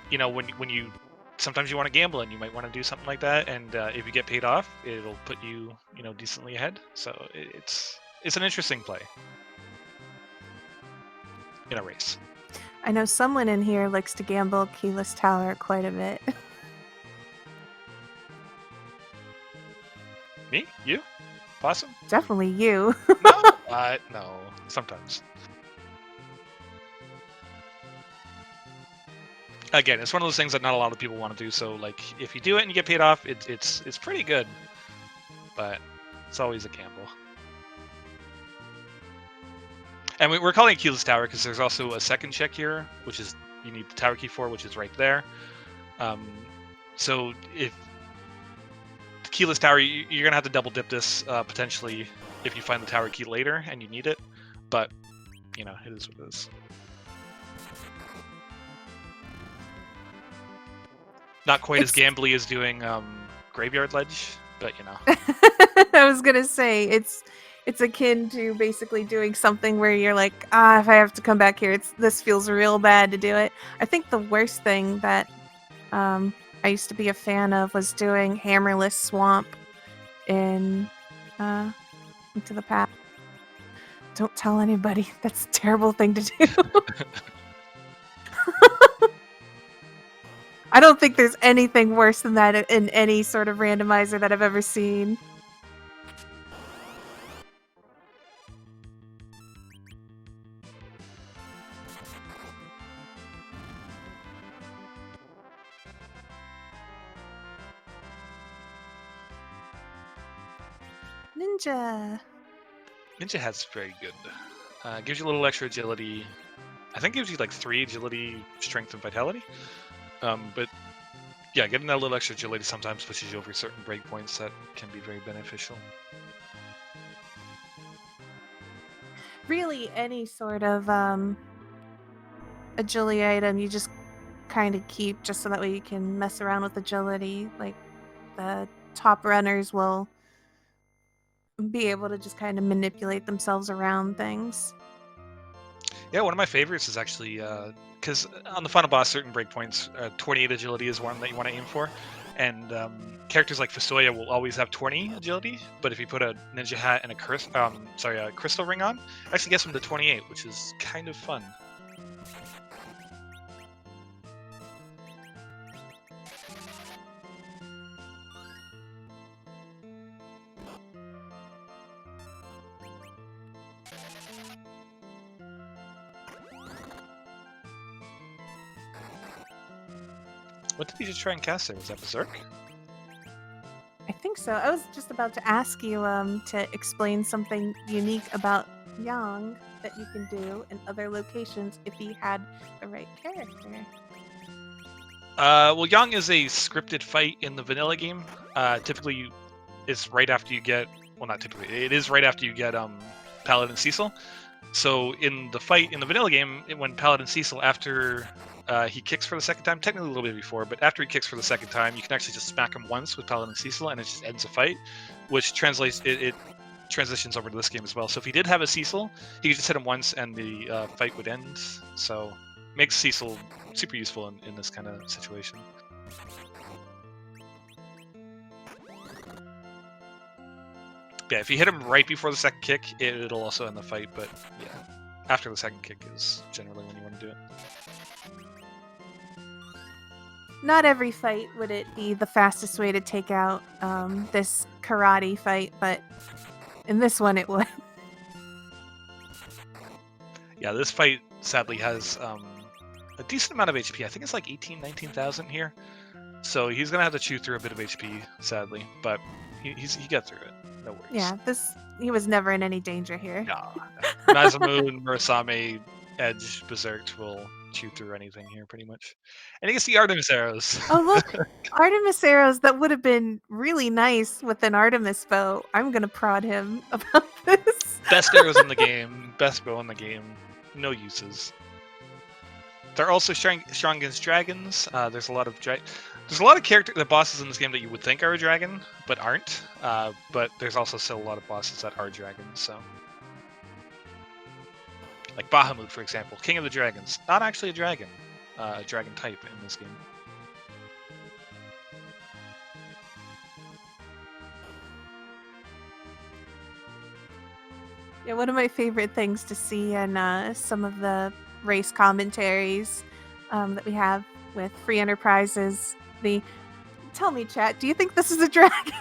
you know, when you sometimes you want to gamble and you might want to do something like that, and if you get paid off, it'll put you decently ahead. So it's an interesting play in a race. I know someone in here likes to gamble Keyless Tower quite a bit. Me? You? Possum? Definitely you. No. Sometimes. Again, it's one of those things that not a lot of people want to do. So, like, if you do it and you get paid off, it's pretty good. But it's always a gamble. And we're calling it Keyless Tower because there's also a second check here, which is you need the tower key for, which is right there. So if the Keyless Tower, you're gonna have to double dip this potentially if you find the tower key later and you need it. But it is what it is. Not quite as gambly as doing Graveyard Ledge, but I was gonna say it's akin to basically doing something where you're like, if I have to come back here, this feels real bad to do it. I think the worst thing that I used to be a fan of was doing Hammerless Swamp in Into the Past. Don't tell anybody. That's a terrible thing to do. I don't think there's anything worse than that in any sort of randomizer that I've ever seen. Ninja. Ninja has very good. Gives you a little extra agility. I think gives you like 3 agility, strength, and vitality. But yeah, getting that little extra agility sometimes pushes you over certain breakpoints that can be very beneficial. Really, any sort of agility item you just kind of keep just so that way you can mess around with agility. Like the top runners will be able to just kind of manipulate themselves around things. Yeah, one of my favorites is actually because on the final boss, certain breakpoints, 28 agility is one that you want to aim for, and characters like Fusoya will always have 20 agility. But if you put a ninja hat and a crystal ring on, it actually gets them to 28, which is kind of fun. What did you just try and cast there? Was that Berserk? I think so. I was just about to ask you to explain something unique about Yang that you can do in other locations if he had the right character. Well, Yang is a scripted fight in the vanilla game. Typically, it's right after you get... Well, not typically. It is right after you get Paladin Cecil. So in the fight in the vanilla game, when Paladin Cecil, after he kicks for the second time, technically a little bit before, but after he kicks for the second time, you can actually just smack him once with Paladin Cecil, and it just ends the fight, which translates it transitions over to this game as well. So if he did have a Cecil, he could just hit him once, and the fight would end. So makes Cecil super useful in this kind of situation. Yeah, if you hit him right before the second kick, it'll also end the fight, but yeah, after the second kick is generally when you want to do it. Not every fight would it be the fastest way to take out this karate fight, but in this one it would. Yeah, this fight sadly has a decent amount of HP. I think it's like 19,000 here. So he's going to have to chew through a bit of HP, sadly, but he got through it. No worries. Yeah, he was never in any danger here. No. Masamune, Murasame, Edge, Berserk will chew through anything here, pretty much. And you can see Artemis arrows. Oh, look! Artemis arrows, that would have been really nice with an Artemis bow. I'm going to prod him about this. Best arrows in the game, best bow in the game, no uses. They're also strong against dragons. There's a lot of the bosses in this game that you would think are a dragon, but aren't. But there's also still a lot of bosses that are dragons. So, like Bahamut, for example, King of the Dragons, not actually a dragon type in this game. Yeah, one of my favorite things to see in some of the race commentaries that we have with Free Enterprise is tell me, chat, do you think this is a dragon?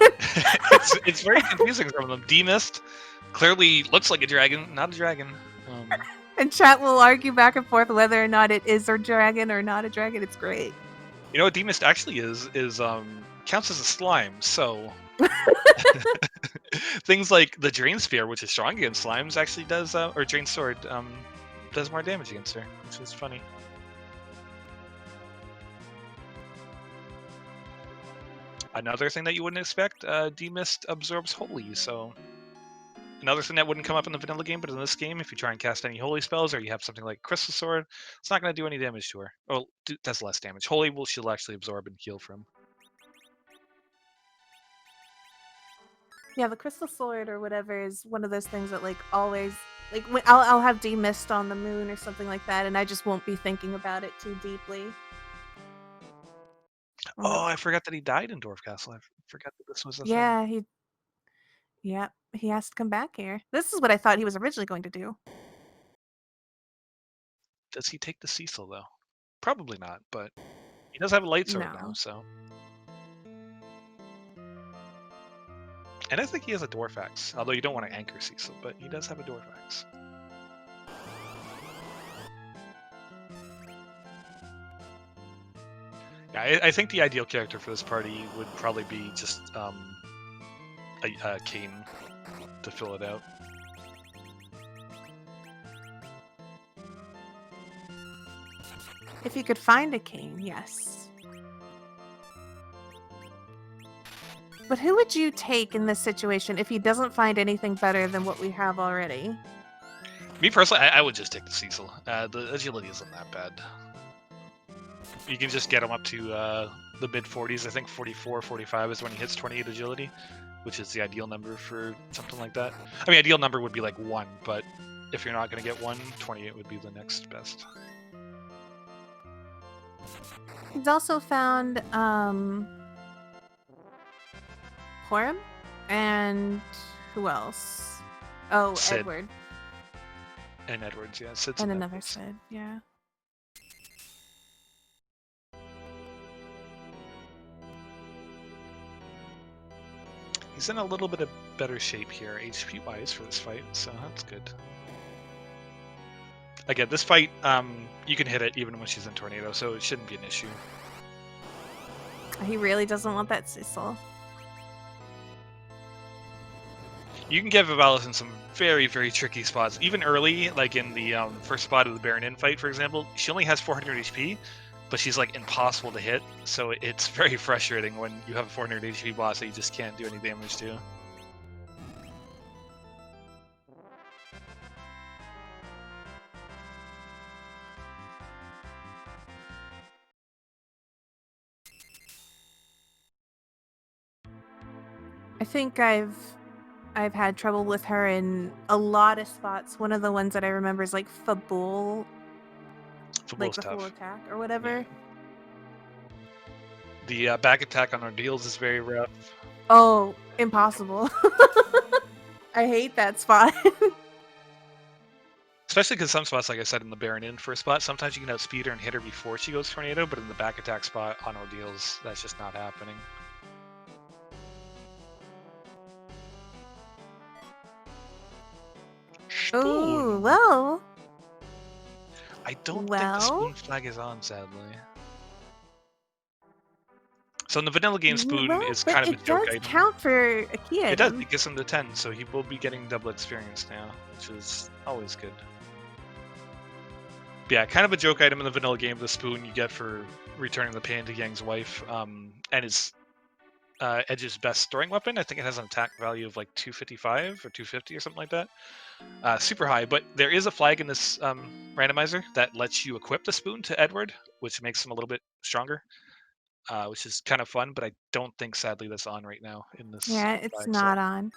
It's very confusing. Some of them. D-Mist clearly looks like a dragon, not a dragon. And chat will argue back and forth whether or not it is a dragon or not a dragon. It's great. You know what D-Mist actually is counts as a slime. So things like the Drain Spear, which is strong against slimes, actually does, or Drain Sword, does more damage against her, which is funny. Another thing that you wouldn't expect, D-Mist absorbs Holy, so another thing that wouldn't come up in the vanilla game, but in this game, if you try and cast any Holy spells, or you have something like Crystal Sword, it's not going to do any damage to her. Oh, does less damage. Holy she'll actually absorb and heal from. Yeah, the Crystal Sword or whatever is one of those things that always I'll have D-Mist on the moon or something like that, and I just won't be thinking about it too deeply. Oh, I forgot that he died in Dwarf Castle. I forgot that this was a thing. He has to come back here. This is what I thought he was originally going to do. Does he take the Cecil, though? Probably not, but he does have a light sword now, so. And I think he has a Dwarf Axe, although you don't want to anchor Cecil, but he does have a Dwarf Axe. Yeah, I think the ideal character for this party would probably be just a Kane to fill it out. If you could find a Kane, yes. But who would you take in this situation if he doesn't find anything better than what we have already? Me personally, I would just take the Cecil. The agility isn't that bad. You can just get him up to the mid-40s. I think 44, 45 is when he hits 28 agility, which is the ideal number for something like that. I mean, ideal number would be like 1, but if you're not going to get 1, 28 would be the next best. He's also found Horam and who else? Oh, Sid. Edward. And Edwards, yeah. Sid's and another Sid, yeah. He's in a little bit of better shape here, HP-wise, for this fight, so that's good. Again, this fight, you can hit it even when she's in Tornado, so it shouldn't be an issue. He really doesn't want that Cecil. You can get Vivalis in some very, very tricky spots. Even early, like in the first spot of the Baronin fight, for example, she only has 400 HP, but she's like impossible to hit, so it's very frustrating when you have a 400 HP boss that you just can't do any damage to. I think I've had trouble with her in a lot of spots. One of the ones that I remember is like Fabul, like the full attack or whatever. Yeah. The back attack on Ordeals is very rough. Oh, impossible. I hate that spot. Especially because some spots, like I said, in the Baronin first spot, sometimes you can outspeed her and hit her before she goes Tornado, but in the back attack spot on Ordeals, that's just not happening. Oh, well. I don't think the Spoon flag is on, sadly. So in the vanilla game, Spoon is kind of a joke item. It does count for a key item. It does. It gets him to 10, so he will be getting double experience now, which is always good. But yeah, kind of a joke item in the vanilla game, the Spoon you get for returning the pain to Yang's wife, and is Edge's best throwing weapon. I think it has an attack value of like 255 or 250 or something like that. Super high, but there is a flag in this randomizer that lets you equip the spoon to Edward, which makes him a little bit stronger, which is kind of fun, but I don't think, sadly, that's on right now in this Yeah, it's flag. So. not on.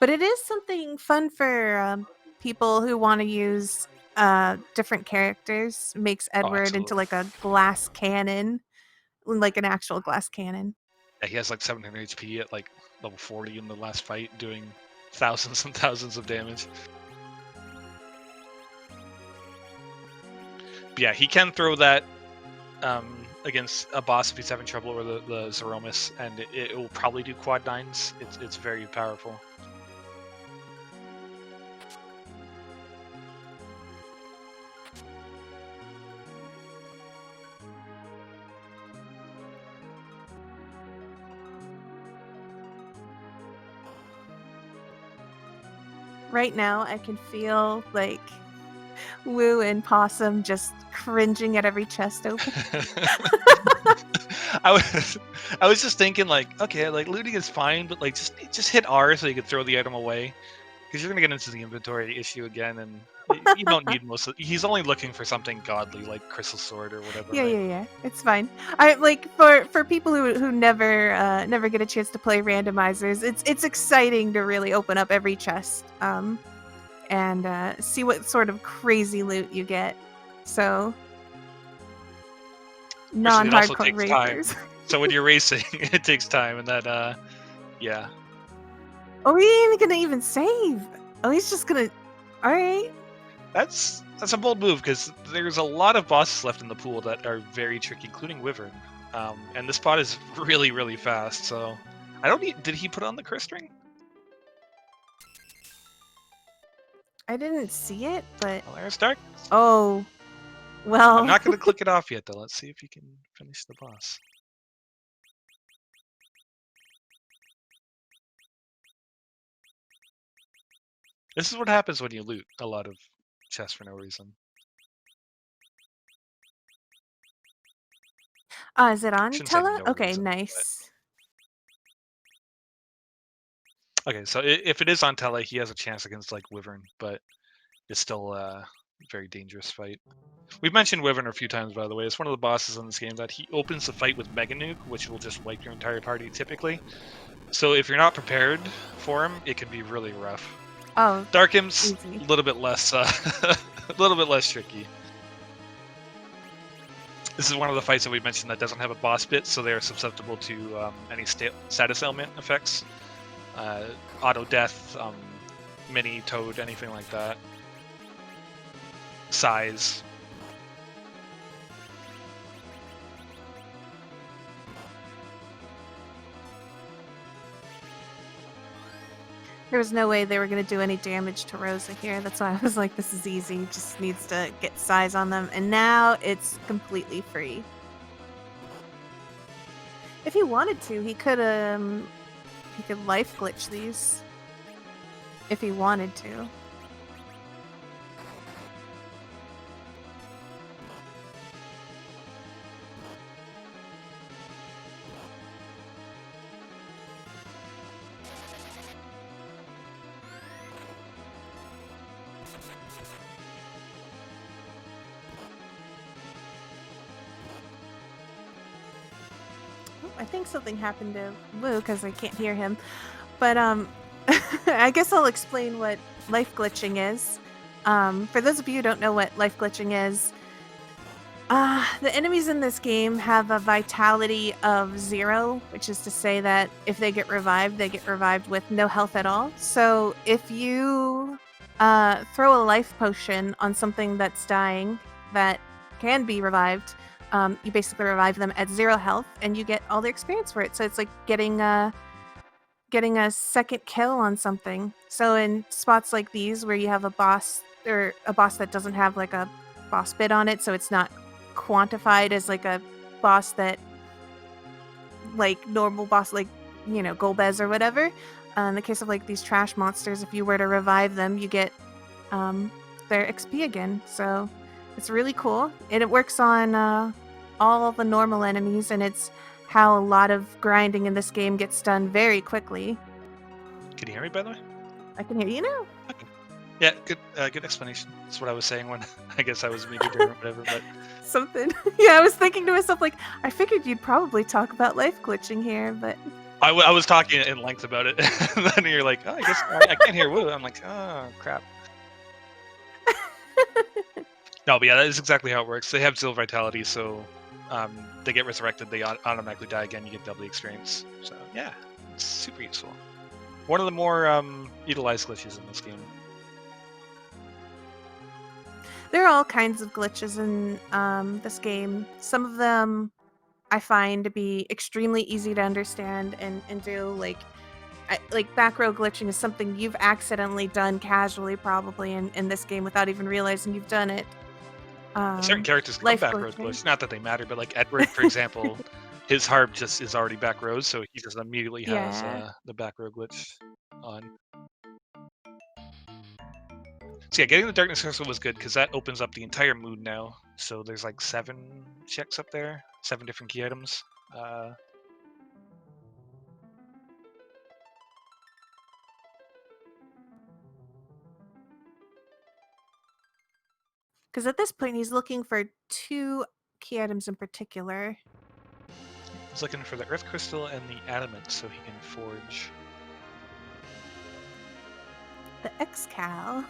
But it is something fun for people who want to use different characters. Makes Oh, Edward into absolutely. like a glass cannon, like an actual glass cannon. Yeah, he has like 700 HP at like level 40 in the last fight, doing thousands and thousands of damage. But yeah, he can throw that against a boss if he's having trouble, or the Zeromus, and it will probably do quad 9s. It's very powerful. Right now, I can feel like Woo and Possum just cringing at every chest open. I was just thinking, like, okay, like looting is fine, but like just hit R so you can throw the item away, because you're gonna get into the inventory issue again, and you don't need most of. He's only looking for something godly like Crystal Sword or whatever. Yeah, right? yeah. It's fine. I like for people who never get a chance to play randomizers. It's exciting to really open up every chest and see what sort of crazy loot you get. So Especially it also non-hardcore takes time. racers. So when you're racing, it takes time, and that yeah. Oh, he ain't gonna even save. Oh, he's just gonna. All right. That's a bold move, because there's a lot of bosses left in the pool that are very tricky, including Wyvern. And this spot is really, really fast. So I don't need. Did he put on the Chris string? I didn't see it, but Well, there's Dark. oh, well. I'm not going to click it off yet, though. Let's see if he can finish the boss. This is what happens when you loot a lot of chests for no reason. Is it on Shouldn't say Tella? no Okay, reason, nice. Okay, so if it is on Tele, he has a chance against like Wyvern, but it's still a very dangerous fight. We've mentioned Wyvern a few times, by the way. It's one of the bosses in this game that he opens the fight with Mega Nuke, which will just wipe your entire party typically. So if you're not prepared for him, it can be really rough. Oh, Darkim's easy. a little bit less, a little bit less tricky. This is one of the fights that we mentioned that doesn't have a boss bit, so they are susceptible to any status element effects. Auto death, mini toad, anything like that. Size. There was no way they were going to do any damage to Rosa here. That's why I was like, this is easy. Just needs to get size on them. And now it's completely free. If he wanted to, he could life glitch these. If he wanted to. I think something happened to Woo because I can't hear him. But I guess I'll explain what life glitching is. For those of you who don't know what life glitching is, the enemies in this game have a vitality of 0, which is to say that if they get revived with no health at all. So if you throw a life potion on something that's dying that can be revived, you basically revive them at 0 health, and you get all the experience for it. So it's like getting a second kill on something. So in spots like these where you have a boss that doesn't have like a boss bit on it, so it's not quantified as like a boss that like normal boss, like, you know, Golbez or whatever. In the case of like these trash monsters, if you were to revive them, you get their XP again. So it's really cool, and it works on all the normal enemies, and it's how a lot of grinding in this game gets done very quickly. Can you hear me, by the way? I can hear you now. Okay. Yeah, good explanation. That's what I was saying when I guess I was muted or whatever. But Something. Yeah, I was thinking to myself, like, I figured you'd probably talk about life glitching here, but I was talking in length about it, and then you're like, oh, I guess I can't hear Woo. I'm like, oh crap. No, but yeah, that is exactly how it works. They have zero vitality, so they get resurrected, they automatically die again. You get double the experience. So yeah, it's super useful. One of the more utilized glitches in this game. there are all kinds of glitches in this game. Some of them I find to be extremely easy to understand and do. Like back row glitching is something you've accidentally done casually, probably in this game without even realizing you've done it. Certain characters can Life back row glitching. glitch. Not that they matter, but like Edward, for example, his harp just is already back rows, so he just immediately has Yeah. the back row glitch on. So yeah, getting the darkness crystal was good because that opens up the entire moon now. So there's like 7 checks up there, 7 different key items. Because at this point, he's looking for 2 key items in particular. He's looking for the earth crystal and the adamant so he can forge. The X-Cal.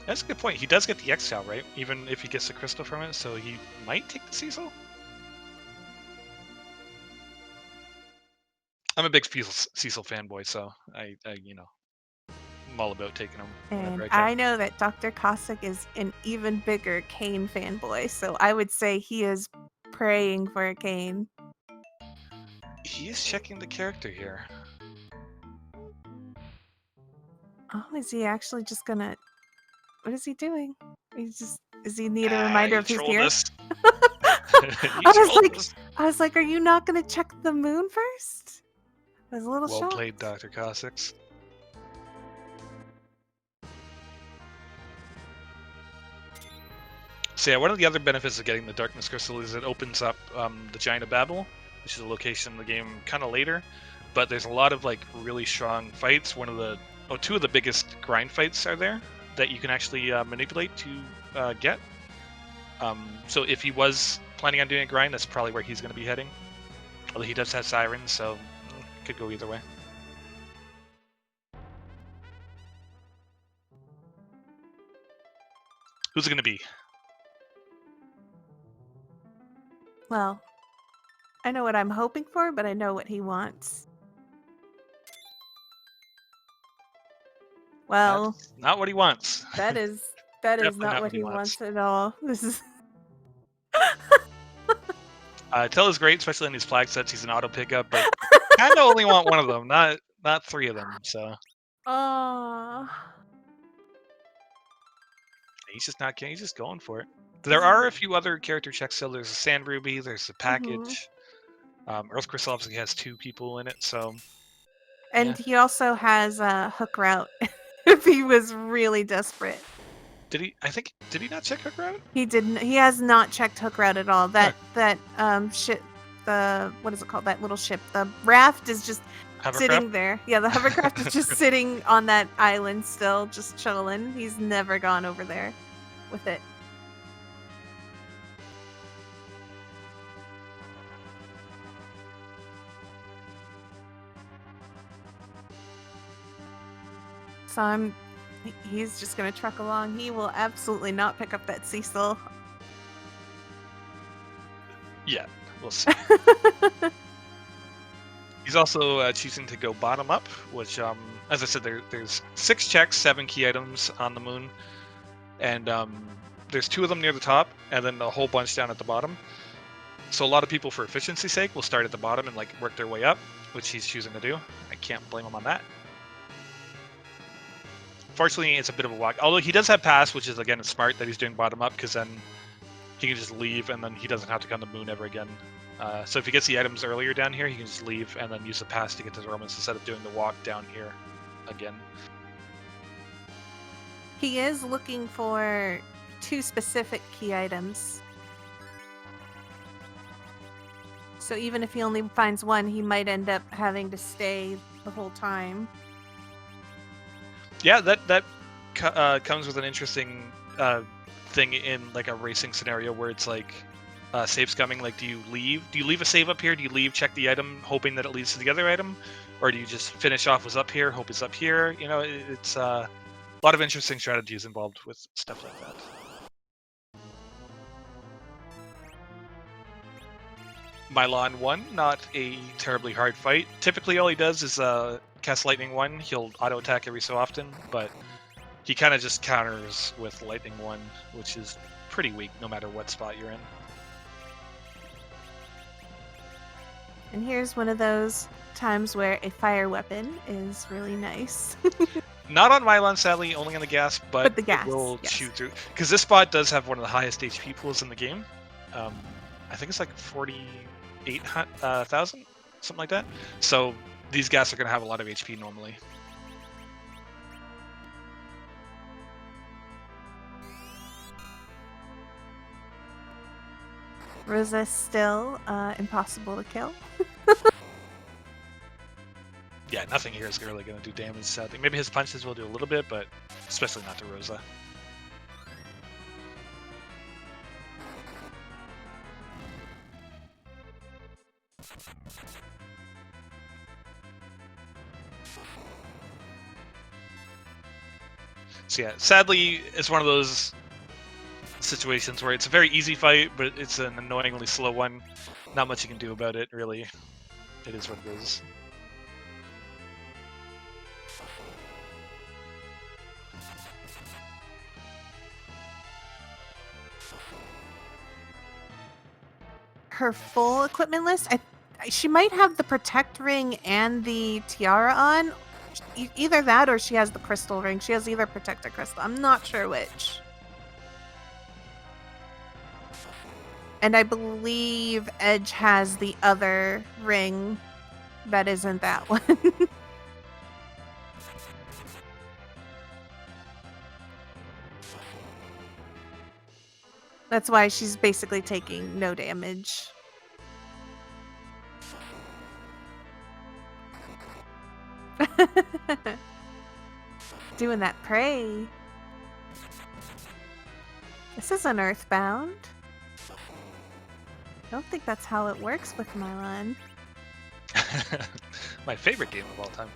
That's a good point. He does get the X-Cal, right? Even if he gets the crystal from it, so he might take the Cecil? I'm a big Cecil fanboy, so I I'm all about taking him whenever And I can. I know that Dr. Cossack is an even bigger Kane fanboy, so I would say he is praying for a Kane. He is checking the character here. Oh, is he actually just gonna... What is he doing? Does he need a reminder of who's here? I was like, are you not gonna check the moon first? I was a little well shocked. played, Dr. Cossacks. So yeah, one of the other benefits of getting the darkness crystal is it opens up the Giant of Babel, which is a location in the game kind of later, but there's a lot of like really strong fights. Two of the biggest grind fights are there that you can actually manipulate to get. So if he was planning on doing a grind, that's probably where he's going to be heading. Although he does have sirens, so could go either way. Who's it going to be? Well, I know what I'm hoping for, but I know what he wants. Well, That's not what he wants. that is not what he wants at all. This is Tell is great, especially in these flag sets. He's an auto pickup, but kind of only want one of them, not 3 of them. So he's just not kidding. He's just going for it. There are a few other character checks still. There's a Sand Ruby. There's a package. Earth Crystal obviously has 2 people in it, so. And he also has a hook route if he was really desperate. Did he not check hook route? He didn't. He has not checked hook route at all. That ship, what is it called? That little ship. The raft is just sitting there. Yeah, the hovercraft is just sitting on that island still, just chilling. He's never gone over there with it. So he's just gonna truck along. He will absolutely not pick up that Cecil. Yeah, we'll see. He's also choosing to go bottom up, which, as I said, there's 6 checks, 7 key items on the moon, and there's 2 of them near the top, and then a whole bunch down at the bottom. So a lot of people, for efficiency's sake, will start at the bottom and like work their way up, which he's choosing to do. I can't blame him on that. Fortunately, it's a bit of a walk. Although he does have pass, which is, again, it's smart that he's doing bottom up, because then he can just leave, and then he doesn't have to come to the moon ever again. So if he gets the items earlier down here, he can just leave and then use the pass to get to the Romans instead of doing the walk down here again. He is looking for 2 specific key items. So even if he only finds one, he might end up having to stay the whole time. Yeah, that comes with an interesting thing in like a racing scenario where it's like save scumming. Like, do you leave a save up here? Do you leave, check the item, hoping that it leads to the other item, or do you just finish off what's up here, hope it's up here? You know, it's a lot of interesting strategies involved with stuff like that. Mylon 1, not a terribly hard fight. Typically all he does is cast Lightning 1. He'll auto-attack every so often, but he kind of just counters with Lightning 1, which is pretty weak no matter what spot you're in. And here's one of those times where a fire weapon is really nice. Not on Mylon, sadly, only on the gas, but the gas, it will yes. shoot through. Because this spot does have one of the highest HP pools in the game. I think it's like 48,000, something like that. So these gas are going to have a lot of HP normally. Rosa's still impossible to kill. Yeah, nothing here is really going to do damage, sadly. Maybe his punches will do a little bit, but especially not to Rosa. So yeah, sadly, it's one of those situations where it's a very easy fight, but it's an annoyingly slow one. Not much you can do about it, really. It is what it is. Her full equipment list, she might have the protect ring and the tiara on. Either that or she has the crystal ring. She has either protect or crystal. I'm not sure which. And I believe Edge has the other ring that isn't that one. That's why she's basically taking no damage. Doing that prey. This isn't Earthbound. I don't think that's how it works with Mylon. My favorite game of all time.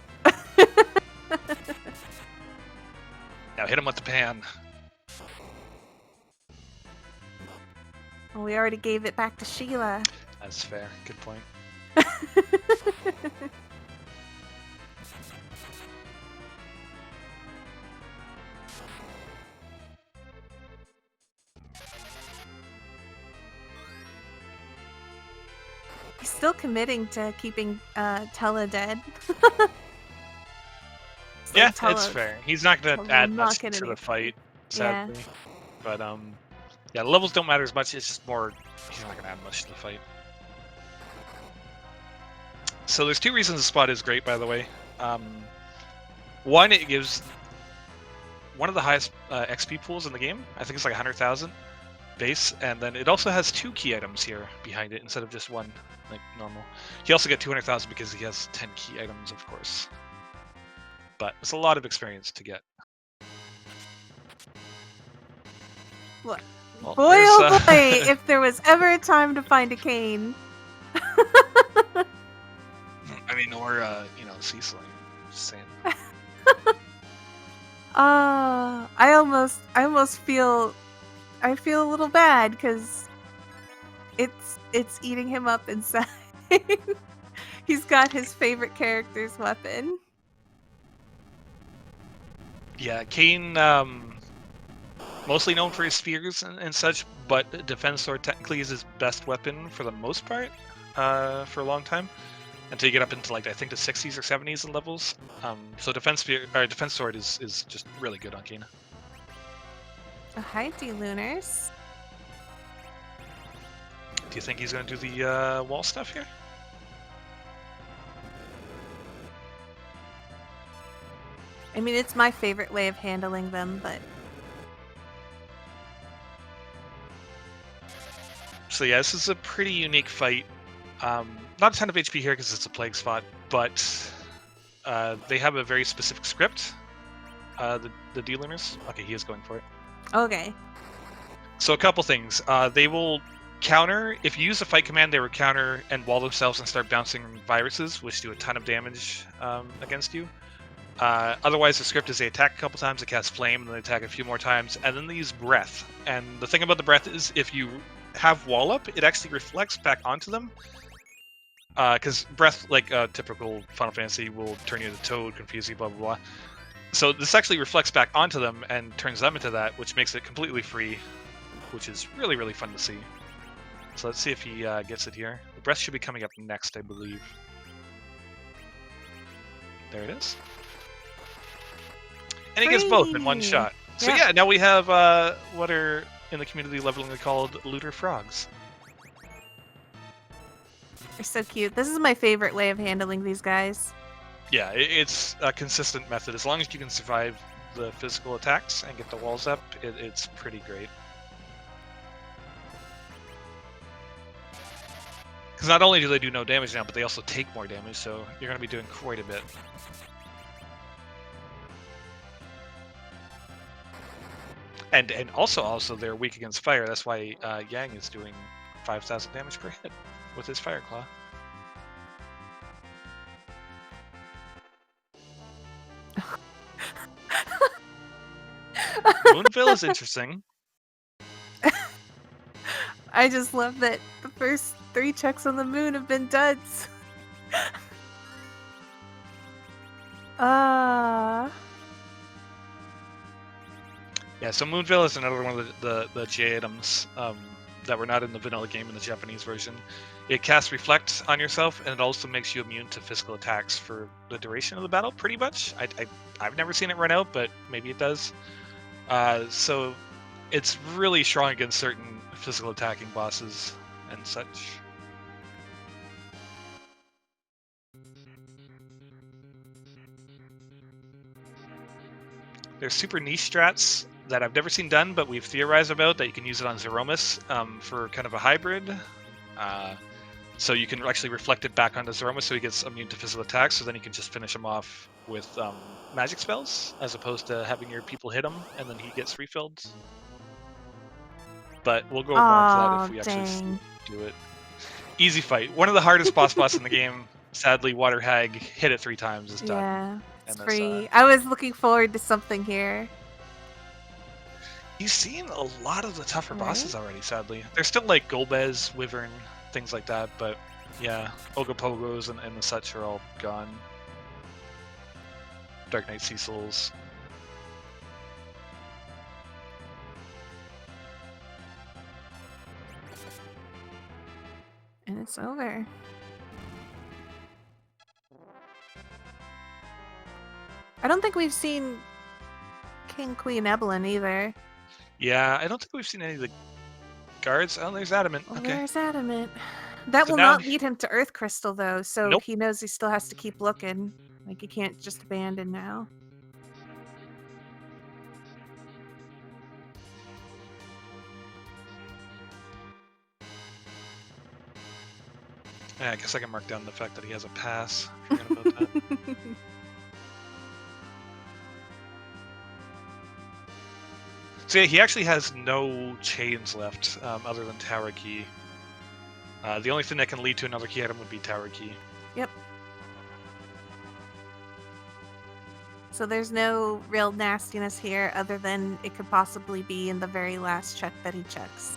Now hit him with the pan. Well, we already gave it back to Sheila. That's fair. Good point. He's still committing to keeping Tella dead. Yeah, it's fair. He's not going to add much to the fight, sadly. Yeah. But yeah, the levels don't matter as much. It's just more. He's not going to add much to the fight. So there's two reasons the spot is great, by the way. One, it gives one of the highest XP pools in the game. I think it's like 100,000 base, and then it also has 2 key items here behind it instead of just one, like normal. He also get 200,000 because he has 10 key items, of course. But it's a lot of experience to get. Look, well, boy oh boy, if there was ever a time to find a cane. I mean, or Cecil. Just saying. I almost feel a little bad because it's eating him up inside. He's got his favorite character's weapon. Yeah, Kane, mostly known for his spears and such, but Defense Sword technically is his best weapon for the most part, for a long time, until you get up into like I think the 60s or 70s in levels. So Defense Sword is just really good on Kane. Oh, hi, D-Lunars. Do you think he's going to do the wall stuff here? I mean, it's my favorite way of handling them, but... So yeah, this is a pretty unique fight Not a ton of HP here because it's a plague spot, but they have a very specific script. The D-Lunars. Okay, he is going for it. Okay. So a couple things. They will counter, if you use the fight command, they will counter and wall themselves and start bouncing viruses, which do a ton of damage against you. Otherwise, the script is they attack a couple times, they cast flame, and then they attack a few more times, and then they use breath. And the thing about the breath is if you have wall up, it actually reflects back onto them. Because breath, like typical Final Fantasy, will turn you into Toad, confuse you, blah, blah, blah. So this actually reflects back onto them and turns them into that, which makes it completely free, which is really, really fun to see. So let's see if he gets it here. The breath should be coming up next, I believe. There it is. And he gets both in one shot. So yeah, now we have what are in the community lovingly called looter frogs. They're so cute. This is my favorite way of handling these guys. Yeah, it's a consistent method. As long as you can survive the physical attacks and get the walls up, it's pretty great. Because not only do they do no damage now, but they also take more damage, so you're going to be doing quite a bit. And also they're weak against fire. That's why Yang is doing 5,000 damage per hit with his Fire Claw. Moonville is interesting. I just love that the first 3 checks on the moon have been duds. Yeah, so Moonville is another one of the J items that were not in the vanilla game in the Japanese version. It casts Reflect on yourself, and it also makes you immune to physical attacks for the duration of the battle, pretty much. I've never seen it run out, but maybe it does. So it's really strong against certain physical attacking bosses and such. There's super niche strats that I've never seen done, but we've theorized about that you can use it on Zeromus for kind of a hybrid. So you can actually reflect it back onto Zeromus so he gets immune to physical attacks, so then you can just finish him off with magic spells, as opposed to having your people hit him and then he gets refilled. But we'll go more into that if we actually do it. Easy fight. One of the hardest boss in the game. Sadly, Water Hag hit it 3 times, is done. Yeah, it's free. I was looking forward to something here. You've seen a lot of the tougher bosses already, sadly. There's still like Golbez, Wyvern, things like that, but yeah, Ogopogos and the such are all gone. Dark Knight Sea Souls. And it's over. I don't think we've seen King Queen Evelyn either. Yeah, I don't think we've seen any of the guards. Oh, there's Adamant. Well, okay. There's Adamant. That will not lead him to Earth Crystal, though, so he knows he still has to keep looking. Like, he can't just abandon now. Yeah, I guess I can mark down the fact that he has a pass. Forget about that. So yeah, he actually has no chains left other than Tower Key. The only thing that can lead to another key item would be Tower Key. Yep. So there's no real nastiness here other than it could possibly be in the very last check that he checks.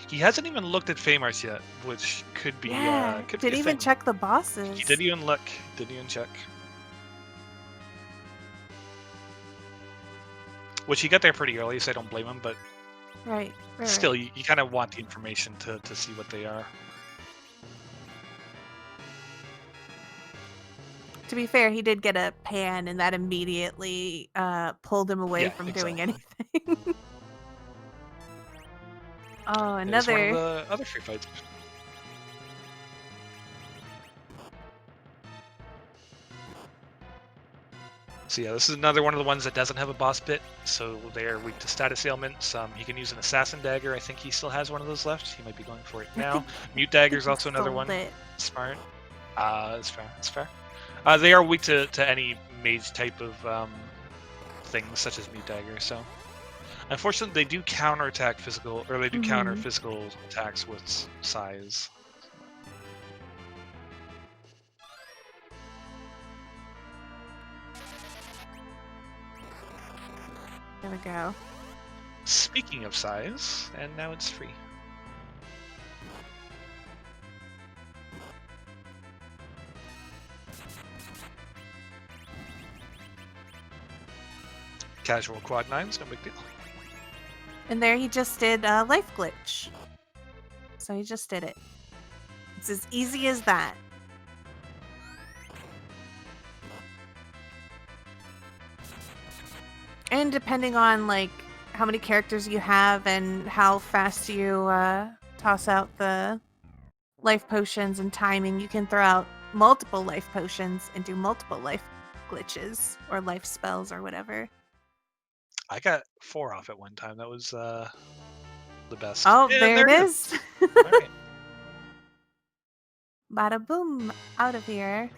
He hasn't even looked at Famars yet, which could be didn't even check the bosses. He didn't even look. Didn't even check. Which he got there pretty early, so I don't blame him, but right. Still, you kind of want the information to see what they are. To be fair, he did get a pan, and that immediately pulled him away from doing anything. Oh, another... It's one of the other free fights. So yeah, this is another one of the ones that doesn't have a boss bit, so they're weak to status ailments. He can use an assassin dagger. I think he still has one of those left. He might be going for it I now. think Mute dagger is he also another sold one. it. Smart. That's fair. That's fair. They are weak to any mage type of things, such as mute dagger. So, unfortunately, they do counterattack physical, or they do counter physical attacks with size. There we go. Speaking of size, and now it's free. Casual quad nines, no big deal. And there he just did a life glitch. So he just did it. It's as easy as that. And depending on like how many characters you have and how fast you toss out the life potions and timing, you can throw out multiple life potions and do multiple life glitches or life spells or whatever. I got 4 off at one time. That was the best. Oh, And there it is. All right. Bada boom, out of here.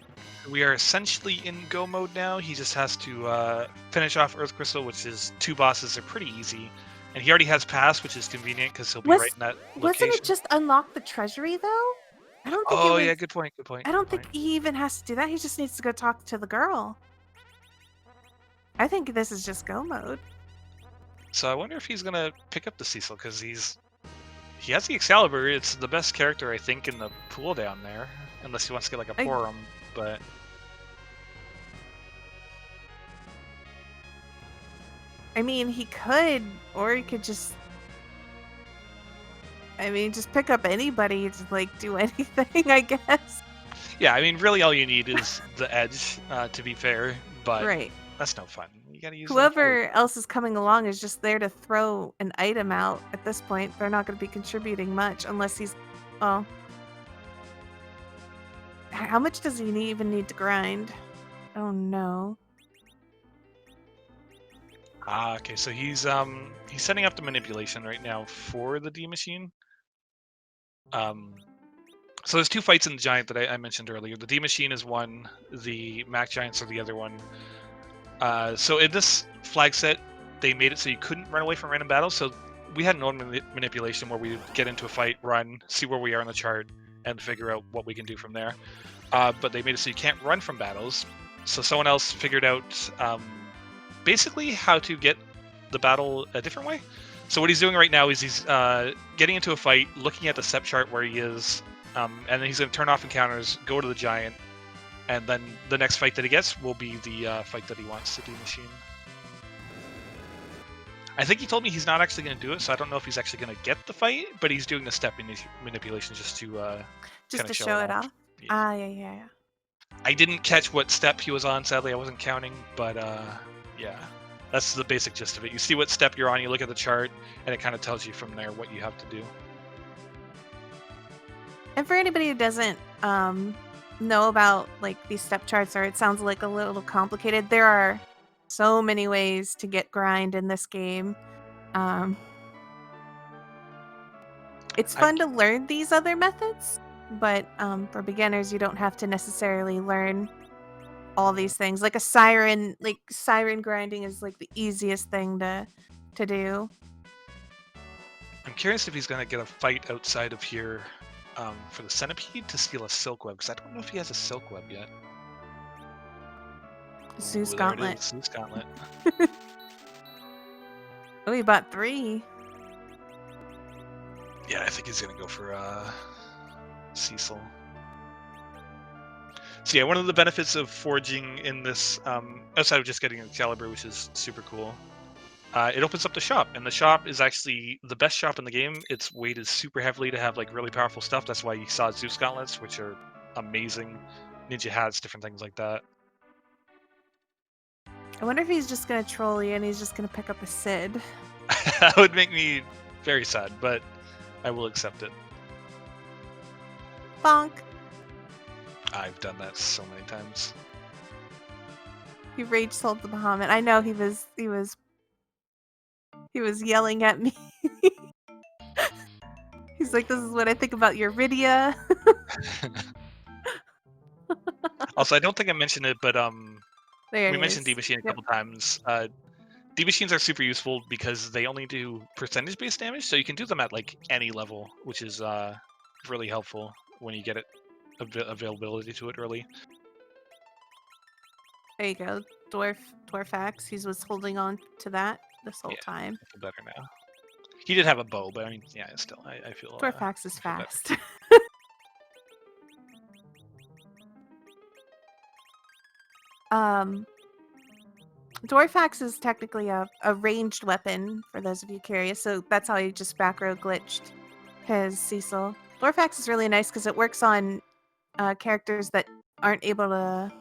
We are essentially in go mode now. He just has to finish off Earth Crystal, which is 2 bosses. They're pretty easy. And he already has pass, which is convenient because he'll be right in that location. Wasn't it just unlock the treasury though? I don't think yeah, good point, good point. I don't think he even has to do that. He just needs to go talk to the girl. I think this is just go mode. So I wonder if he's gonna pick up the Cecil, because he has the Excalibur. It's the best character, I think, in the pool down there. Unless he wants to get like a Porum, but... I mean, he could, or he could just... I mean, just pick up anybody to, like, do anything, I guess. Yeah, I mean, really all you need is the edge, to be fair, but right. That's no fun. You gotta use whoever else is coming along is just there to throw an item out at this point. They're not going to be contributing much unless he's... Well... How much does he even need to grind? Oh, no. Okay, so he's setting up the manipulation right now for the D machine. So there's 2 fights in the giant that I mentioned earlier. The D machine is one, the Mac Giants are the other one. So in this flag set, they made it so you couldn't run away from random battles. So we had normal manipulation where we would get into a fight, run, see where we are on the chart, and figure out what we can do from there. But they made it so you can't run from battles. So someone else figured out basically how to get the battle a different way. So what he's doing right now is he's getting into a fight, looking at the step chart where he is, and then he's going to turn off encounters, go to the giant, and then the next fight that he gets will be the fight that he wants to do machine. I think he told me he's not actually going to do it, so I don't know if he's actually going to get the fight, but he's doing the step manipulation just to show it off. Yeah. Yeah. I didn't catch what step he was on, sadly. I wasn't counting, but yeah. That's the basic gist of it. You see what step you're on, you look at the chart, and it kind of tells you from there what you have to do. And for anybody who doesn't know about like these step charts, or it sounds like a little complicated, there are so many ways to get grind in this game. It's fun to learn these other methods, but for beginners, you don't have to necessarily learn all these things. Like a siren, siren grinding is like the easiest thing to do. I'm curious if he's going to get a fight outside of here for the centipede to steal a silk web, because I don't know if he has a silk web yet. Zeus Gauntlet. Zeus Gauntlet. Oh, he bought 3. Yeah, I think he's going to go for Cecil. So yeah, one of the benefits of forging in this, outside of just getting an Excalibur, which is super cool, it opens up the shop, and the shop is actually the best shop in the game. It's weighted super heavily to have like really powerful stuff. That's why you saw Zeus Gauntlets, which are amazing. Ninja hats, different things like that. I wonder if he's just going to troll you and he's just going to pick up a Sid. That would make me very sad, but I will accept it. Bonk. I've done that so many times. He rage sold the Bahamut. I know he was yelling at me. He's like, "This is what I think about your Rydia." Also, I don't think I mentioned it, but There we it mentioned is. D Machine a Yep. couple times. D Machines are super useful because they only do percentage-based damage, so you can do them at like any level, which is really helpful when you get it availability to it early. There you go. Dwarfax. He was holding on to that this whole Yeah, time. I feel better now. He did have a bow, but I mean, yeah, still, I feel. Dwarfax is I feel better. fast. Dwarfax is technically a ranged weapon, for those of you curious, so that's how he just back row glitched his Cecil. Dwarfax is really nice because it works on characters that aren't able to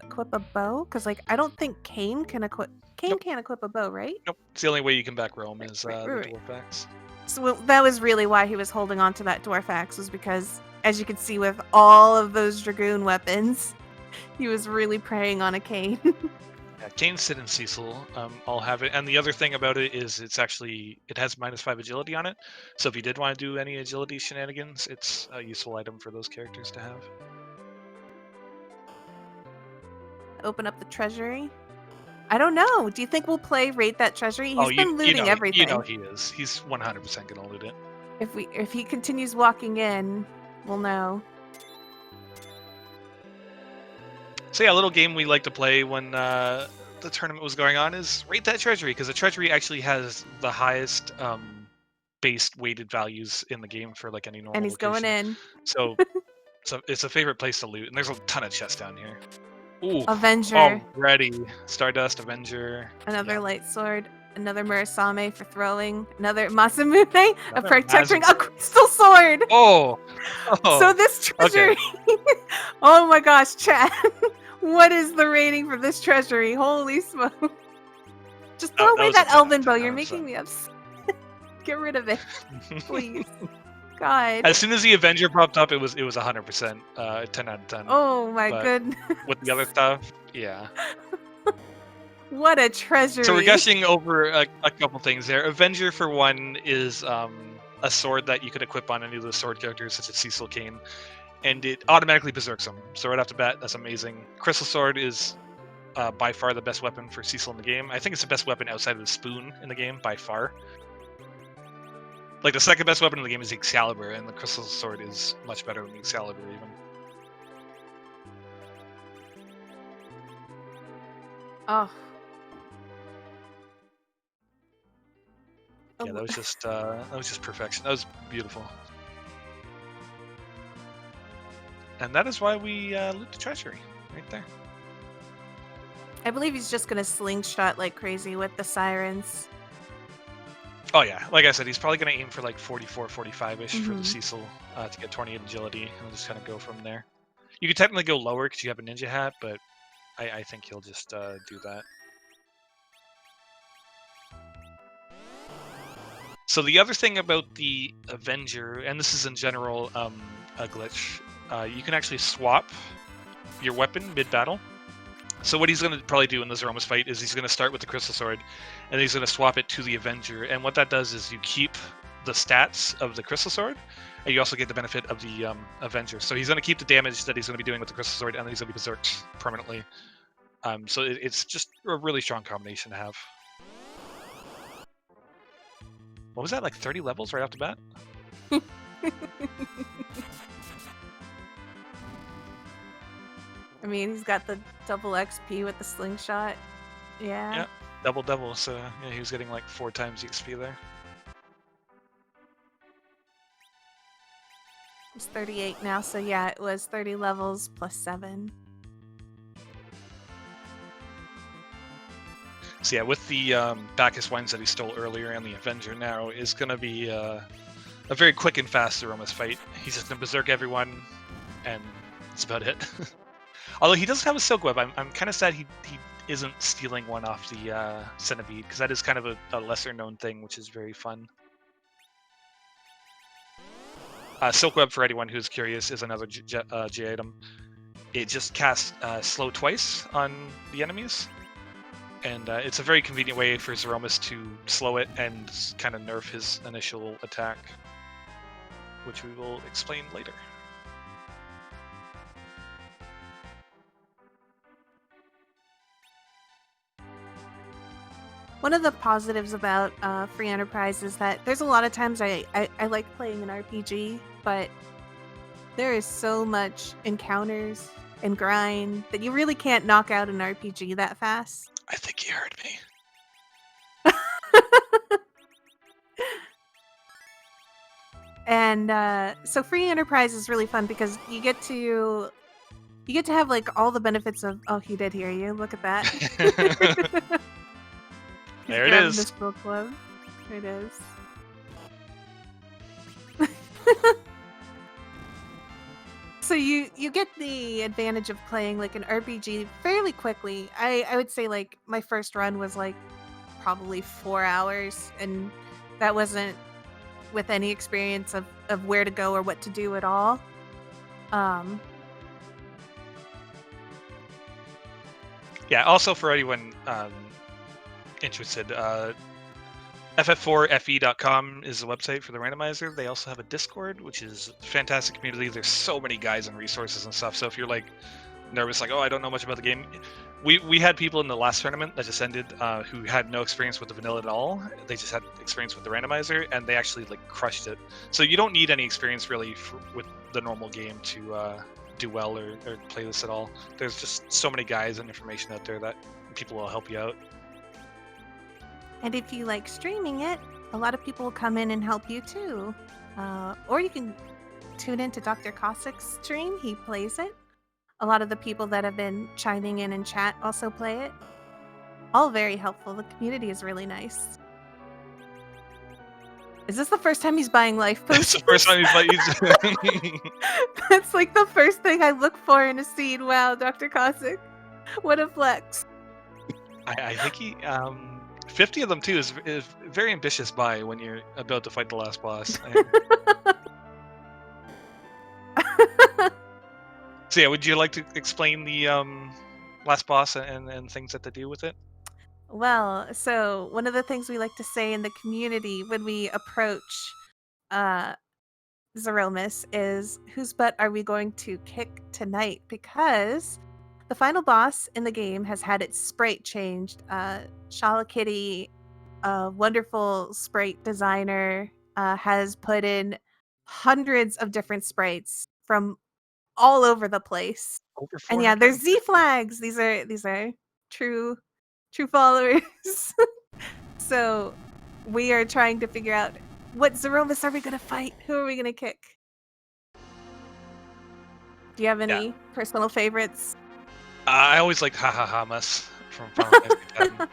equip a bow, because like I don't think Kane can equip. Kane Nope. can't equip a bow, right? Nope. It's the only way you can back roam is Right. the Dwarfax. So that was really why he was holding on to that Dwarfax, was because, as you can see with all of those Dragoon weapons, he was really preying on a Kane. Yeah, Kane, Sid, and Cecil all have it, and the other thing about it is it has -5 agility on it. So if you did want to do any agility shenanigans, it's a useful item for those characters to have. Open up the treasury. I don't know. Do you think we'll play Raid That Treasury? He's been looting everything. he is. He's 100% gonna loot it. If he continues walking in, we'll know. So yeah, a little game we like to play when the tournament was going on is Raid That Treasury, because the treasury actually has the highest based weighted values in the game for like any normal And he's location. going in. So it's a favorite place to loot, and there's a ton of chests down here. Ooh, Avenger. already Stardust, Avenger. Another light sword. Another Murasame for throwing. Another Masamune, a protecting a crystal sword. Oh. So this treasury. Okay. Oh my gosh, chat. What is the rating for this treasury? Holy smoke. Just throw away that elven bow. You're making me upset. Get rid of it, please. God. As soon as the Avenger popped up, it was 100%, 10 out of 10. Oh my goodness. With the other stuff, yeah. What a treasury. So we're gushing over a couple things there. Avenger, for one, is a sword that you could equip on any of the sword characters, such as Cecil, Kane, and it automatically berserks them. So right off the bat, that's amazing. Crystal Sword is by far the best weapon for Cecil in the game. I think it's the best weapon outside of the spoon in the game, by far. Like, the second best weapon in the game is the Excalibur, and the Crystal Sword is much better than the Excalibur, even. Oh. Yeah, that was just perfection. That was beautiful. And that is why we loot the treasury, right there. I believe he's just gonna slingshot like crazy with the sirens. Oh yeah, like I said, he's probably going to aim for like 44, 45-ish for the Cecil to get 28 agility, and just kind of go from there. You could technically go lower because you have a ninja hat, but I think he'll just do that. So the other thing about the Avenger, and this is in general a glitch, you can actually swap your weapon mid-battle. So what he's going to probably do in the Zeromus fight is he's going to start with the Crystal Sword, and he's going to swap it to the Avenger. And what that does is you keep the stats of the Crystal Sword, and you also get the benefit of the Avenger. So he's going to keep the damage that he's going to be doing with the Crystal Sword, and then he's going to be berserked permanently. So it's just a really strong combination to have. What was that, like 30 levels right off the bat? I mean, he's got the double XP with the slingshot. Yeah. Yeah, double. So yeah, he was getting like 4 times the XP there. He's 38 now, so yeah, it was 30 levels plus 7. So yeah, with the Bacchus wines that he stole earlier and the Avenger now is going to be a very quick and fast Zeromus fight. He's just going to berserk everyone, and that's about it. Although he doesn't have a Silk Web, I'm kind of sad he isn't stealing one off the Centipede, because that is kind of a lesser-known thing, which is very fun. Silk Web, for anyone who's curious, is another G item. it just casts slow twice on the enemies. And it's a very convenient way for Zeromus to slow it and kind of nerf his initial attack, which we will explain later. One of the positives about Free Enterprise is that there's a lot of times I like playing an RPG, but there is so much encounters and grind that you really can't knock out an RPG that fast. I think you heard me. And so Free Enterprise is really fun because you get to have like all the benefits of. Oh, he did hear you. Look at that. There it is. Mystical Club. There it is. So you get the advantage of playing like an RPG fairly quickly. I would say like my first run was like probably 4 hours, and that wasn't with any experience of where to go or what to do at all. Yeah, also for anyone interested, ff4fe.com is the website for the randomizer. They also have a Discord, which is a fantastic community. There's so many guides and resources and stuff. So if you're like nervous, like, oh, I don't know much about the game, we had people in the last tournament that just ended who had no experience with the vanilla at all. They just had experience with the randomizer, and they actually like crushed it. So you don't need any experience really with the normal game to do well or play this at all. There's just so many guides and information out there that people will help you out. And if you like streaming it, a lot of people will come in and help you too. Or you can tune into drcossack's stream. He plays it. A lot of the people that have been chiming in chat also play it. All very helpful. The community is really nice. Is this the first time he's buying life potions? It's the first time he's buying. That's like the first thing I look for in a scene. Wow, Dr. Cossack. What a flex. I think he 50 of them too is very ambitious buy when you're about to fight the last boss. So yeah, would you like to explain the last boss and things that to do with it? Well, so one of the things we like to say in the community when we approach Zeromus is, whose butt are we going to kick tonight? Because the final boss in the game has had its sprite changed. Shala Kitty, a wonderful sprite designer, has put in hundreds of different sprites from all over the place. Over And yeah, 400. there's Z flags. These are true followers. So we are trying to figure out what Zeromus are we gonna fight? Who are we gonna kick? Do you have any personal favorites? I always liked Hahahamas from Final Fantasy X.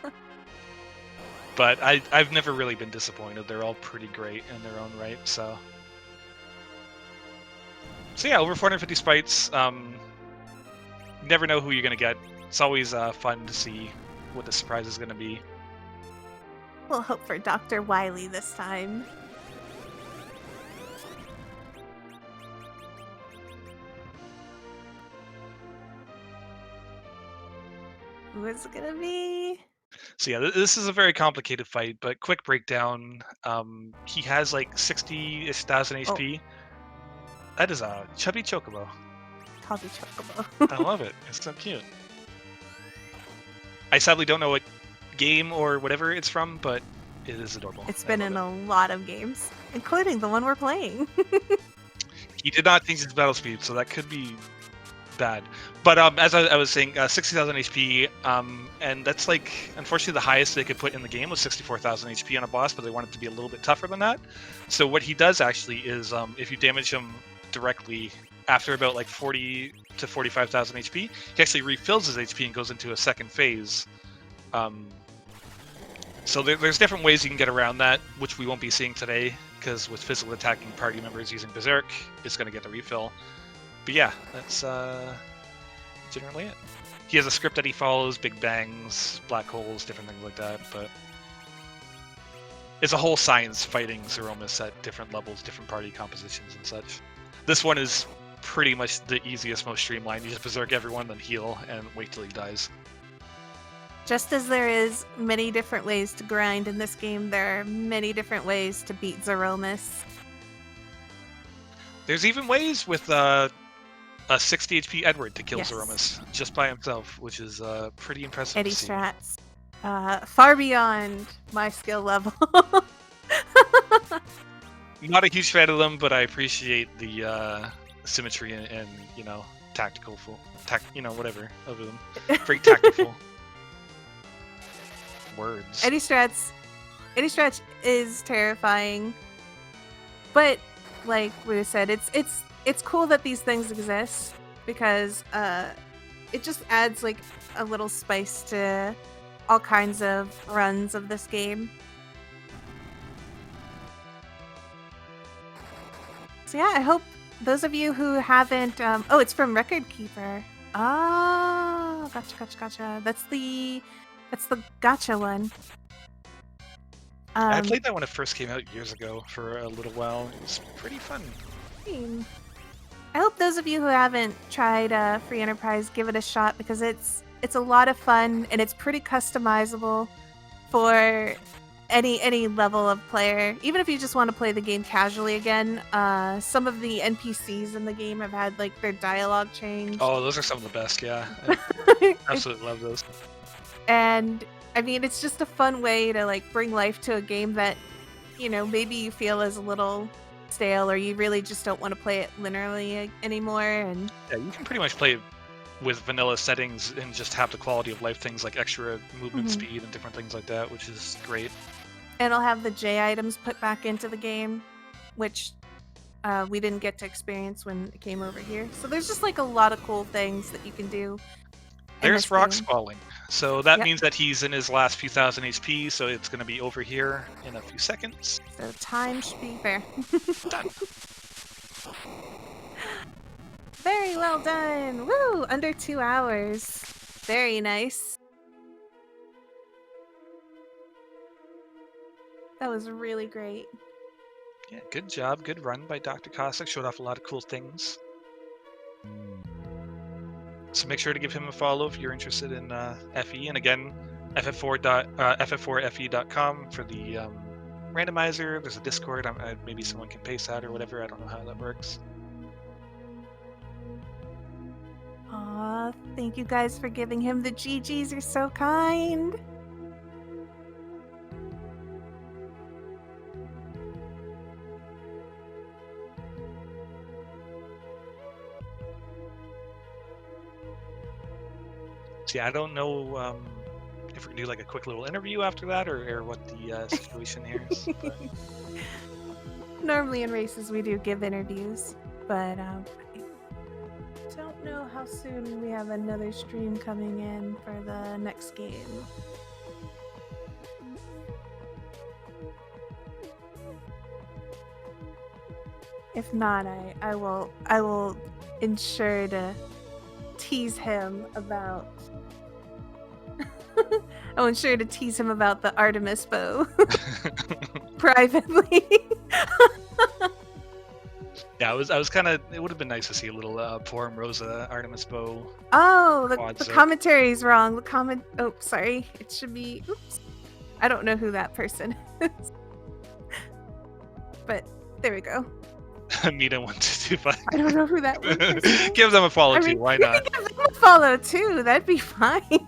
But I've never really been disappointed. They're all pretty great in their own right. So yeah, over 450 sprites. Never know who you're gonna get. It's always fun to see what the surprise is gonna be. We'll hope for Dr. Wily this time. Who is it gonna be? So yeah, this is a very complicated fight, but quick breakdown. He has like 60,000 HP. That is a chubby chocobo. Chubby chocobo. I love it. It's so cute. I sadly don't know what game or whatever it's from, but it is adorable. It's been in a lot of games, including the one we're playing. He did not change his battle speed, so that could be bad. But as I was saying, 60,000 HP, and that's like, unfortunately, the highest they could put in the game was 64,000 HP on a boss, but they want it to be a little bit tougher than that. So what he does actually is, if you damage him directly after about like 40 to 45,000 HP, he actually refills his HP and goes into a second phase. So there's different ways you can get around that, which we won't be seeing today, because with physical attacking party members using Berserk, it's going to get the refill. But yeah, that's generally it. He has a script that he follows, big bangs, black holes, different things like that, but it's a whole science fighting Zeromus at different levels, different party compositions and such. This one is pretty much the easiest, most streamlined. You just berserk everyone, then heal, and wait till he dies. Just as there is many different ways to grind in this game, there are many different ways to beat Zeromus. There's even ways with a 60 HP Edward to kill Yes. Zeromus just by himself, which is pretty impressive Eddie to see. strats. Far beyond my skill level. Not a huge fan of them, but I appreciate the symmetry and you know, tactical whatever of them. Very tactful. Words. Eddie strats is terrifying, but like we said, it's cool that these things exist because it just adds like a little spice to all kinds of runs of this game. So yeah, I hope those of you who haven't oh, it's from Record Keeper. Oh, gotcha. That's the gacha one. I played that when it first came out years ago for a little while. It was pretty fun. I hope those of you who haven't tried Free Enterprise give it a shot because it's a lot of fun and it's pretty customizable for any level of player. Even if you just want to play the game casually again, some of the NPCs in the game have had like their dialogue changed. Oh, those are some of the best, yeah. Absolutely love those. And I mean, it's just a fun way to like bring life to a game that, you know, maybe you feel is a little stale or you really just don't want to play it linearly anymore. And yeah, you can pretty much play with vanilla settings and just have the quality of life things like extra movement speed and different things like that, which is great. And I'll have the J items put back into the game, which we didn't get to experience when it came over here. So there's just like a lot of cool things that you can do. There's rock spalling. So that means that he's in his last few thousand HP, so it's going to be over here in a few seconds. So time should be fair. Done. Very well done. Woo! Under 2 hours. Very nice. That was really great. Yeah, good job. Good run by Dr. Cossack. Showed off a lot of cool things. So make sure to give him a follow if you're interested in FE. And again, ff4fe.com for the randomizer. There's a Discord. Maybe someone can paste that or whatever. I don't know how that works. Aw, thank you guys for giving him the GGs. You're so kind. See, I don't know if we can do like a quick little interview after that or what the situation here is. But... Normally in races we do give interviews, but I don't know how soon we have another stream coming in for the next game. If not, I will ensure to tease him about I'll ensure to tease him about the Artemis bow privately. Yeah, I was kind of. It would have been nice to see a little Forum Rosa Artemis bow. Oh, the commentary's wrong. Oh, sorry. It should be. Oops. I don't know who that person is. But there we go. Amita1225. I don't know who that one is. Give them a follow too. Why not? Give them a follow too. That'd be fine.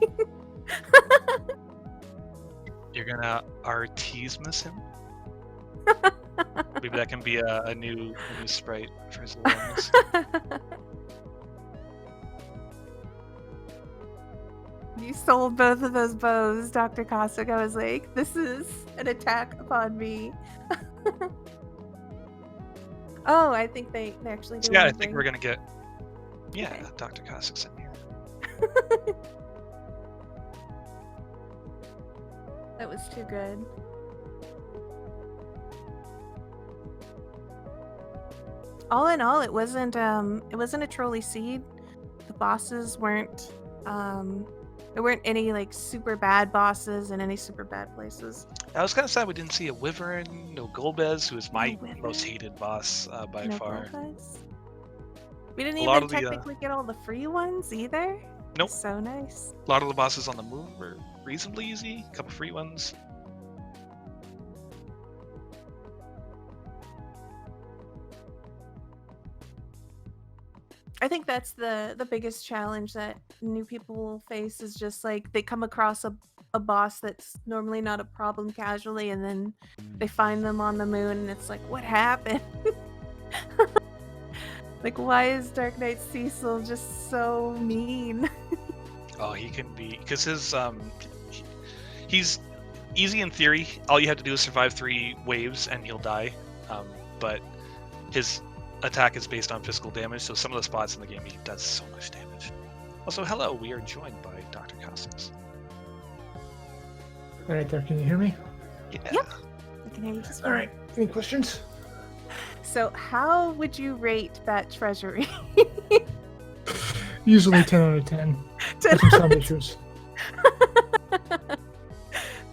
You're gonna Artemis him? Maybe that can be a new sprite for his awareness. You sold both of those bows, Dr. Cossack. I was like, this is an attack upon me. Oh, I think they actually do. Yeah, I think we're gonna get. Yeah, okay. Dr. Cossack's in here. That was too good. All in all, it wasn't a trolley seed. The bosses weren't there weren't any like super bad bosses in any super bad places. I was kind of sad we didn't see a Wyvern, no Golbez, who is my most hated boss by far. We didn't A lot even of the, technically get all the free ones either. Nope. So nice. A lot of the bosses on the move were reasonably easy. A couple free ones. I think that's the biggest challenge that new people will face is just like they come across a boss that's normally not a problem casually, and then they find them on the moon, and it's like, what happened? Like, why is Dark Knight Cecil just so mean? Oh, he can be, because his he's easy in theory. All you have to do is survive 3 waves and he'll die. But his attack is based on physical damage, so some of the spots in the game he does so much damage. Also, hello, we are joined by Dr. Cossack. All right, there. Can you hear me? Yeah. Yep. I can hear you just fine. All right. Any questions? So, how would you rate that treasury? Usually 10 out of 10. 10 There's some out sound of issues.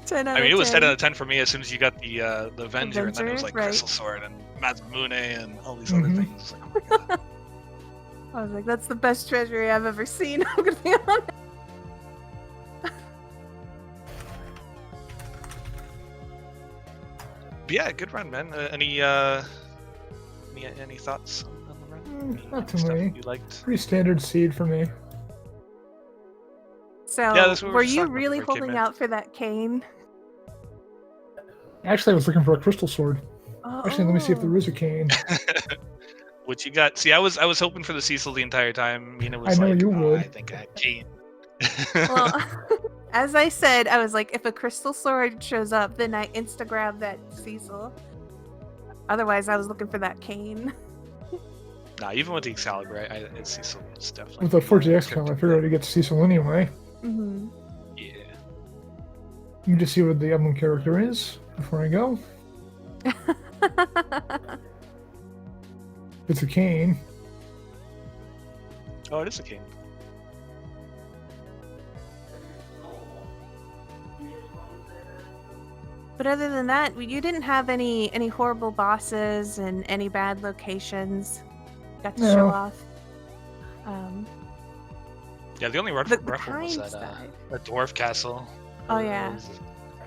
10 out I mean, of it was 10. 10 out of 10 for me as soon as you got the Avenger, and then it was Avenger, like right. Crystal Sword and Mazmune and all these other things. Like, oh my god. I was like, that's the best treasury I've ever seen. I'm gonna be honest. But yeah, good run, man. Any thoughts on the run? Not too Stuff many. you liked? Pretty standard seed for me. So, Yeah, that's what we were were just you talking about really before we came holding in. out for that cane? Actually, I was looking for a crystal sword. Oh, Actually, let me see if there is a cane. What you got? See, I was hoping for the Cecil the entire time. Mina was I know like, you "Oh, would." I think I had Kane." Well, as I said, I was like, if a crystal sword shows up, then I insta-grab that Cecil. Otherwise, I was looking for that cane. Nah, even with the Excalibur, it's Cecil. It's definitely With the 4GX call, I figured I'd get Cecil anyway. Mm-hmm. Yeah. Let me just see what the emblem character is before I go. It's a cane. Oh, it is a Kane. But other than that, you didn't have any horrible bosses and any bad locations. Got to show No. off. Yeah, the only rough The one was kind that side. that dwarf castle. Oh, It yeah. was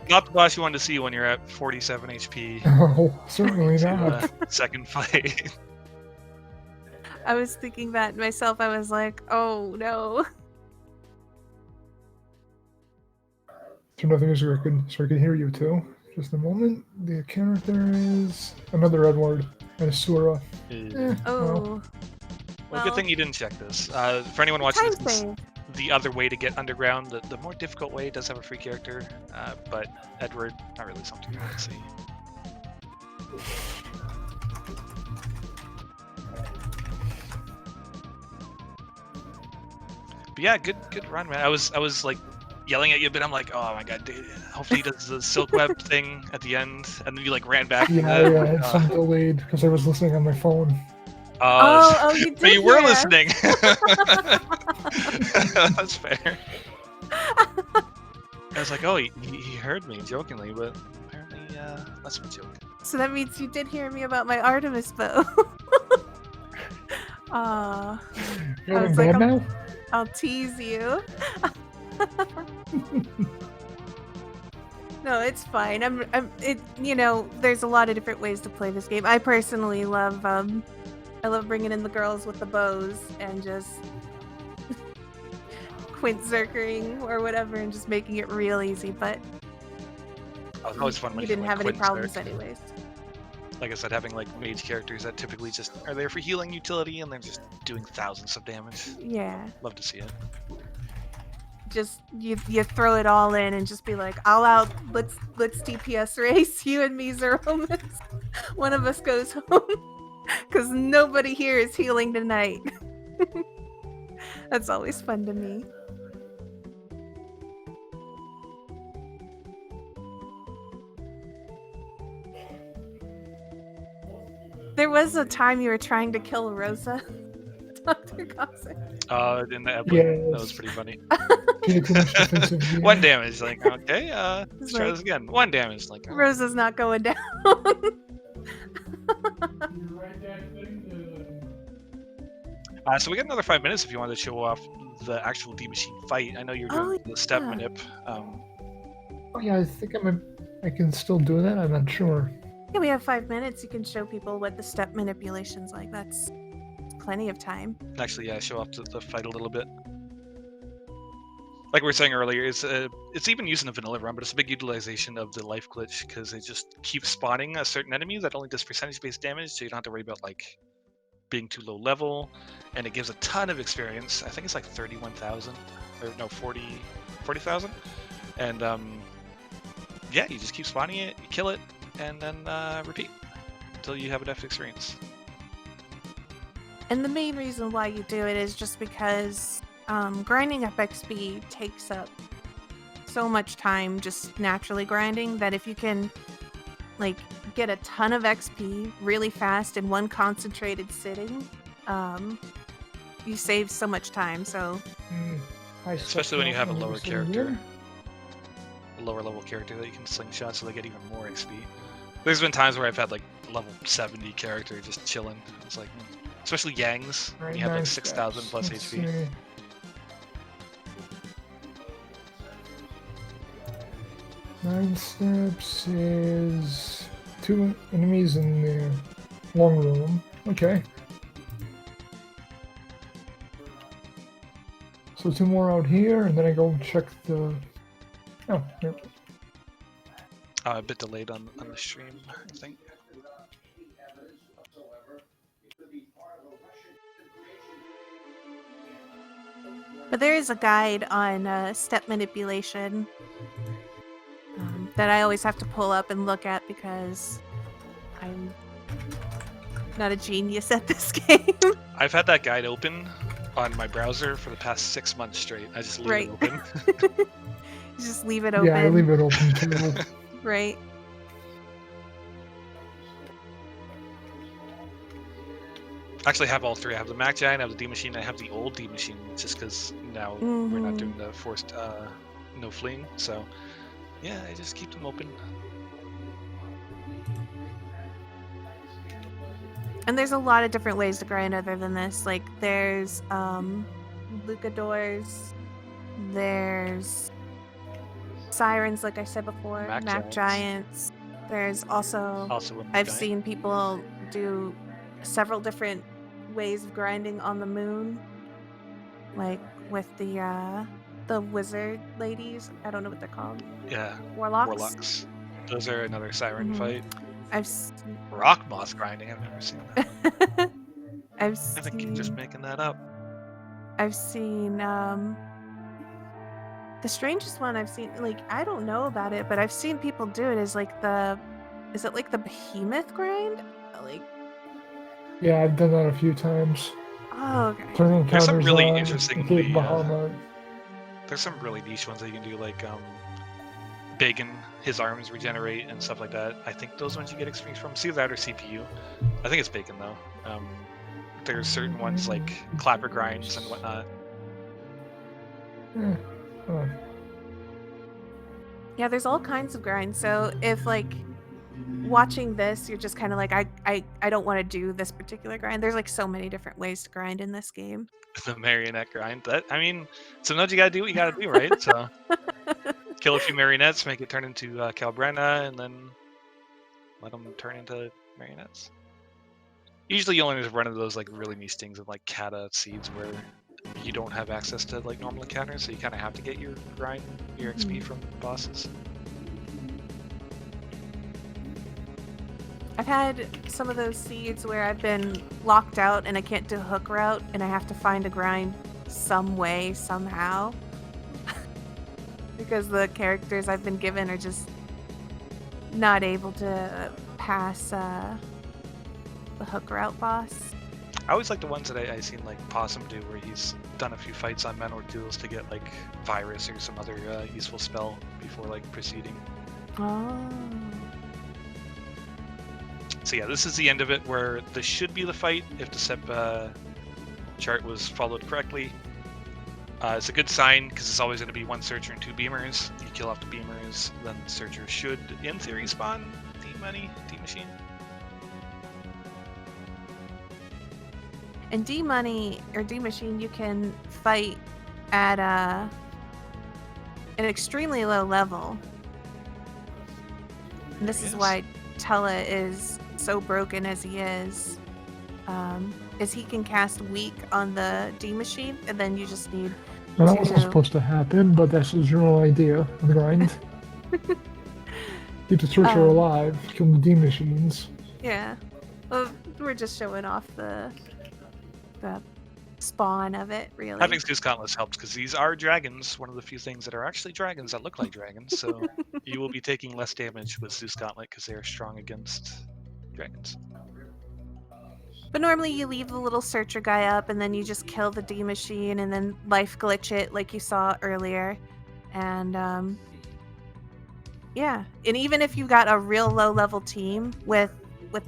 not the boss you wanted to see when you're at 47 HP. Oh, certainly to, not. second fight. I was thinking that myself. I was like, oh no. So nothing is record, so I can hear you too. Just a moment. The character is another Edward and Asura. Well, Oh. good thing you didn't check this. For anyone watching Time this, save. the other way to get underground, the more difficult way, does have a free character, but Edward, not really something you want to see. But yeah, good run, man. I was like yelling at you a bit. I'm like, oh my god, dude, hopefully he does the silk web thing at the end, and then you like ran back. Yeah, I had some delayed because I was listening on my phone. Oh, you did. But you were hear us. listening. That's fair. I was like, oh, he heard me jokingly, but apparently that's a joke. So that means you did hear me about my Artemis bow. Aw. You're I was bad like, now? I'll tease you. No, it's fine. There's a lot of different ways to play this game. I personally love I love bringing in the girls with the bows and just quint-zerkering or whatever and just making it real easy, but Oh, it's always fun when you can, didn't like, have any quint problems zerk. anyways. Like I said, having like mage characters that typically just are there for healing utility and they're just doing thousands of damage. Yeah. Love to see it. Just you throw it all in and just be like, all out, let's DPS race, you and me, Zeromus. One of us goes home. Because nobody here is healing tonight. That's always fun to me. There was a time you were trying to kill Rosa, Dr. Cossack. In the episode, that was Yes. pretty funny. She had too much defensive gear. One damage, like, okay, let's It's try like, this again. One damage, like, oh. Rosa's not going down. So we got another 5 minutes if you want to show off the actual D Machine fight. I know you're doing the step yeah. manip. Oh yeah, I think I can still do that. I'm not sure. Yeah, we have 5 minutes. You can show people what the step manipulation's like. That's plenty of time. Actually, yeah, show off the fight a little bit. Like we were saying earlier, it's even used in a vanilla run, but it's a big utilization of the life glitch because it just keeps spawning a certain enemy that only does percentage-based damage, so you don't have to worry about like being too low level, and it gives a ton of experience. I think it's like 31,000, or no, 40,000, and yeah, you just keep spawning it, you kill it, and then repeat until you have enough experience. And the main reason why you do it is just because grinding up XP takes up so much time just naturally grinding that if you can like get a ton of XP really fast in one concentrated sitting, you save so much time. So especially when you have a lower character, a lower level character that you can slingshot, so they get even more XP. There's been times where I've had like level 70 character just chilling. It's like, especially Yangs, when you have like 6,000 plus HP. See. 9 steps is 2 enemies in the long room. Okay. So 2 more out here, and then I go check the... Oh, here. A bit delayed on the stream, I think. But there is a guide on step manipulation that I always have to pull up and look at because I'm not a genius at this game. I've had that guide open on my browser for the past 6 months straight. I just leave it open. You just leave it open. Yeah, I leave it open too. Right. Actually, I have all three. I have the Mac Giant, I have the D Machine, I have the old D Machine, just because now we're not doing the forced no fleeing. So, yeah, I just keep them open. And there's a lot of different ways to grind other than this. Like, there's Lucadors, there's Sirens, like I said before, Mac Giants. There's also I've seen people do several different ways of grinding on the moon, like with the wizard ladies. I don't know what they're called. Yeah, warlocks. Those are another siren fight. I've seen... rock moss grinding. I've never seen that. I think you're just making that up. I've seen the strangest one I've seen, like, I don't know about it, but I've seen people do it, is like is it like the behemoth grind? Like, yeah, I've done that a few times. Oh, okay. There's some really interesting. There's some really niche ones that you can do, like Bacon, his arms regenerate and stuff like that. I think those ones you get experience from. See that or CPU. I think it's Bacon though. There's certain ones like clapper grinds and whatnot. Yeah, there's all kinds of grinds. So if like watching this, you're just kind of like, I don't want to do this particular grind. There's like so many different ways to grind in this game. The marionette grind. That, I mean, sometimes you gotta do what you gotta do, right? So kill a few marionettes, make it turn into Calbrena, and then let them turn into marionettes. Usually you only run into those like really niche things of like Kata seeds where you don't have access to like normal encounters, so you kind of have to get your grind, your XP from bosses. I've had some of those seeds where I've been locked out and I can't do a hook route and I have to find a grind some way, somehow. Because the characters I've been given are just not able to pass the hook route boss. I always like the ones that I seen like Possum do, where he's done a few fights on Menor duels to get like Virus or some other useful spell before like proceeding. Oh. So yeah, this is the end of it, where this should be the fight if the step chart was followed correctly. It's a good sign because it's always going to be one searcher and 2 beamers. You kill off the beamers, then the searcher should, in theory, spawn D Machine. In D Money or D Machine, you can fight at an extremely low level. And this is why Tella is so broken as he is he can cast weak on the D Machine, and then you just need Well, that wasn't supposed to happen, but that's the general idea of the grind. Keep the Searcher alive, kill the D Machines. Yeah. Well, we're just showing off the spawn of it, really. Having Zeus Gauntlets helps because these are dragons, one of the few things that are actually dragons that look like dragons, so you will be taking less damage with Zeus Gauntlet because they are strong against dragons. But normally you leave the little searcher guy up and then you just kill the D Machine and then life glitch it like you saw earlier. And yeah, and even if you got a real low level team with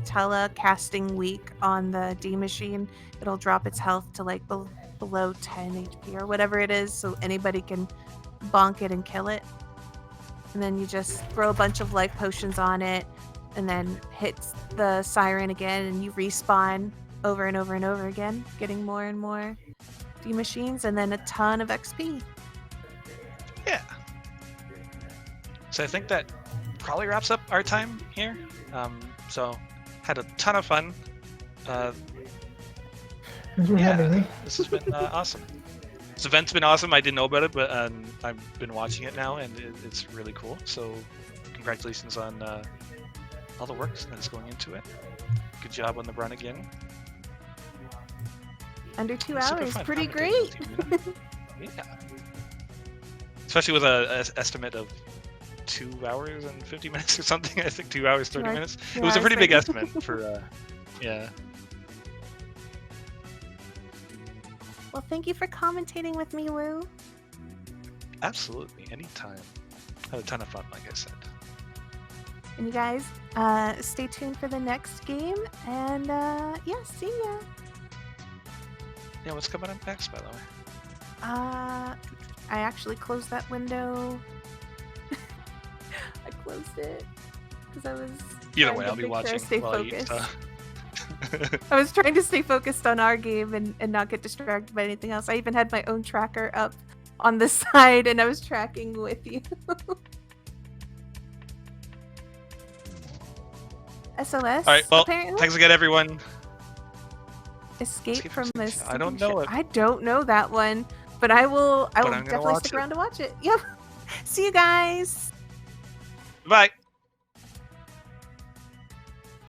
Tella casting weak on the D Machine, it'll drop its health to like below 10 HP or whatever it is, so anybody can bonk it and kill it. And then you just throw a bunch of life potions on it, and then hits the siren again, and you respawn over and over and over again, getting more and more D Machines, and then a ton of XP. Yeah. So I think that probably wraps up our time here. So had a ton of fun. Thanks for having me. This has been awesome. This event's been awesome. I didn't know about it, but I've been watching it now, and it's really cool. So congratulations on all the work that's going into it. Good job on the run again. Under 2 hours, pretty great. Yeah. Especially with an estimate of 2 hours and 50 minutes or something. I think 2 hours, 30 minutes. It was a pretty big estimate for, yeah. Well, thank you for commentating with me, Woo. Absolutely, anytime. Had a ton of fun, like I said. And you guys, stay tuned for the next game, and yeah, see ya. Yeah, what's coming up next, by the way? I actually closed that window. I closed it because I was. Either way, I'll be watching while I eat. I was trying to stay focused on our game and not get distracted by anything else. I even had my own tracker up on the side, and I was tracking with you. SOS. All right. Well, apparently? Thanks again, everyone. Escape from a I don't know it. I don't know that one, but I will definitely stick around to watch it. Yep. See you guys. Bye.